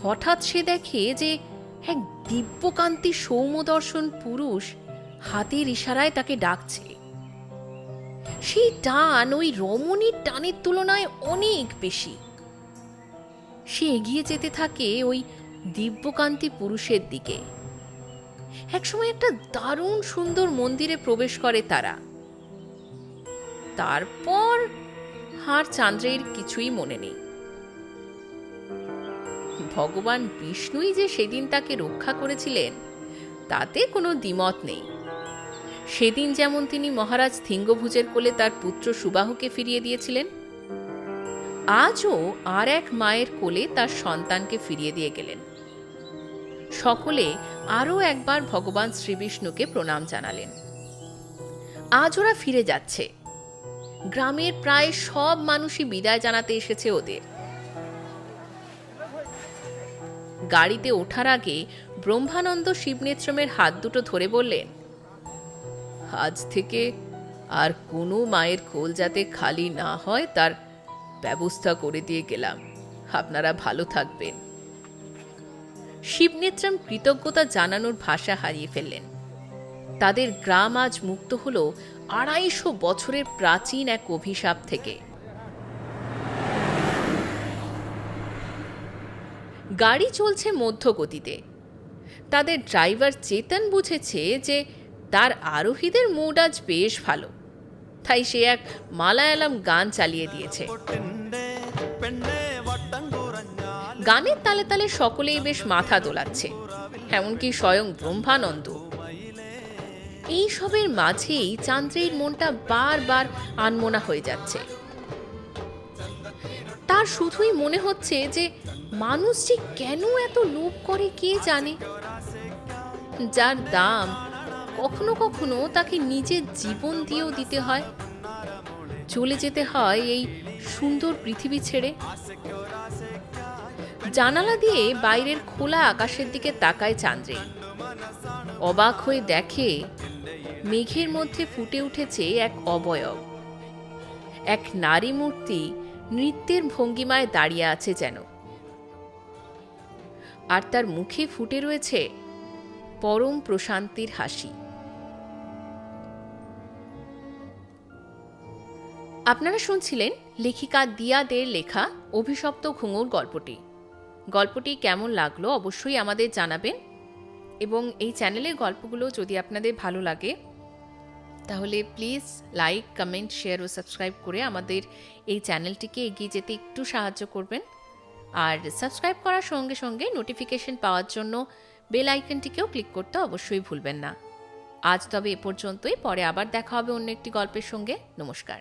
হঠাৎ সে দেখে যে এক দিব্যকান্তি সৌম্যদর্শন পুরুষ হাতের ইশারায় তাকে ডাকছে। সেই টান ওই রমণীর টানের তুলনায় অনেক বেশি। সে এগিয়ে যেতে থাকে ওই দিব্যকান্তি পুরুষের দিকে। একসময় একটা দারুণ সুন্দর মন্দিরে প্রবেশ করে তারা। তারপর আর চান্দ্রেয়ীর কিছুই মনে নেই। ভগবান বিষ্ণুই যে সেদিন তাকে রক্ষা করেছিলেন তাতে কোনো দ্বিমত নেই। সেদিন যেমন তিনি মহারাজ থিঙ্গভুজের কোলে তার পুত্র সুবাহুকে ফিরিয়ে দিয়েছিলেন, আজও আর এক মায়ের কোলে তার সন্তানকে ফিরিয়ে দিয়ে গেলেন। সকলে আরও একবার ভগবান শ্রীবিষ্ণুকে প্রণাম জানালেন। আজ ওরা ফিরে যাচ্ছে। গ্রামের প্রায় সব মানুষই বিদায় জানাতে এসেছে ওদের। গাড়িতে ওঠার আগে ব্রহ্মানন্দ শিবনেত্রমের হাত দুটো ধরে বললেন, আজ থেকে আর কোনো মায়ের কোল যাতে খালি না হয় তার ব্যবস্থা করে দিয়ে গেলাম। আপনারা ভালো থাকবেন। শিবনেত্রম কৃতজ্ঞতা জানানোর ভাষা হারিয়ে ফেললেন। তাদের গ্রাম আজ মুক্ত হল ২৫০ বছরের প্রাচীন এক অভিশাপ থেকে। গাড়ি চলছে মধ্য গতিতে। তাদের ড্রাইভার চেতন বুঝেছে যে তার আরোহীদের মুড আজ বেশ ভালো, তাই সে এক মালায়ালাম গান চালিয়ে দিয়েছে। গানের তালে তালে সকলেই বেশ মাথা দোলাচ্ছে, এমনকি স্বয়ং ব্রহ্মানন্দ। এইসবের মাঝেই চান্দ্রেয়ীর মনটা বারবার আনমনা হয়ে যাচ্ছে। তার শুধুই মনে হচ্ছে যে মানুষ যে কেন এত লোভ করে কে জানে। যার দাম কখনো কখনো তাকে নিজের জীবন দিয়েও দিতে হয়, চলে যেতে হয় এই সুন্দর পৃথিবী ছেড়ে। জানালা দিয়ে বাইরের খোলা আকাশের দিকে তাকায় চান্দ্রেই। অবাক হয়ে দেখে মেঘের মধ্যে ফুটে উঠেছে এক অবয়ব, এক নারী মূর্তি নৃত্যের ভঙ্গিমায় দাঁড়িয়ে আছে যেন, আর তার মুখে ফুটে রয়েছে পরম প্রশান্তির হাসি। আপনারা শুনছিলেন লেখিকা দিয়া দের লেখা অভিশপ্ত ঘুঙুর গল্পটি কেমন লাগলো অবশ্যই আমাদের জানাবেন। এবং এই চ্যানেলের গল্পগুলো যদি আপনাদের ভালো লাগে তাহলে প্লিজ লাইক, কমেন্ট, শেয়ার ও সাবস্ক্রাইব করে আমাদের এই চ্যানেলটিকে এগিয়ে যেতে একটু সাহায্য করবেন। আর সাবস্ক্রাইব করার সঙ্গে সঙ্গে নোটিফিকেশন পাওয়ার জন্য বেল আইকনটিকেও ক্লিক করতে অবশ্যই ভুলবেন না। আজ তবে এ পর্যন্তই, পরে আবার দেখা হবে অন্য একটি গল্পের সঙ্গে। নমস্কার।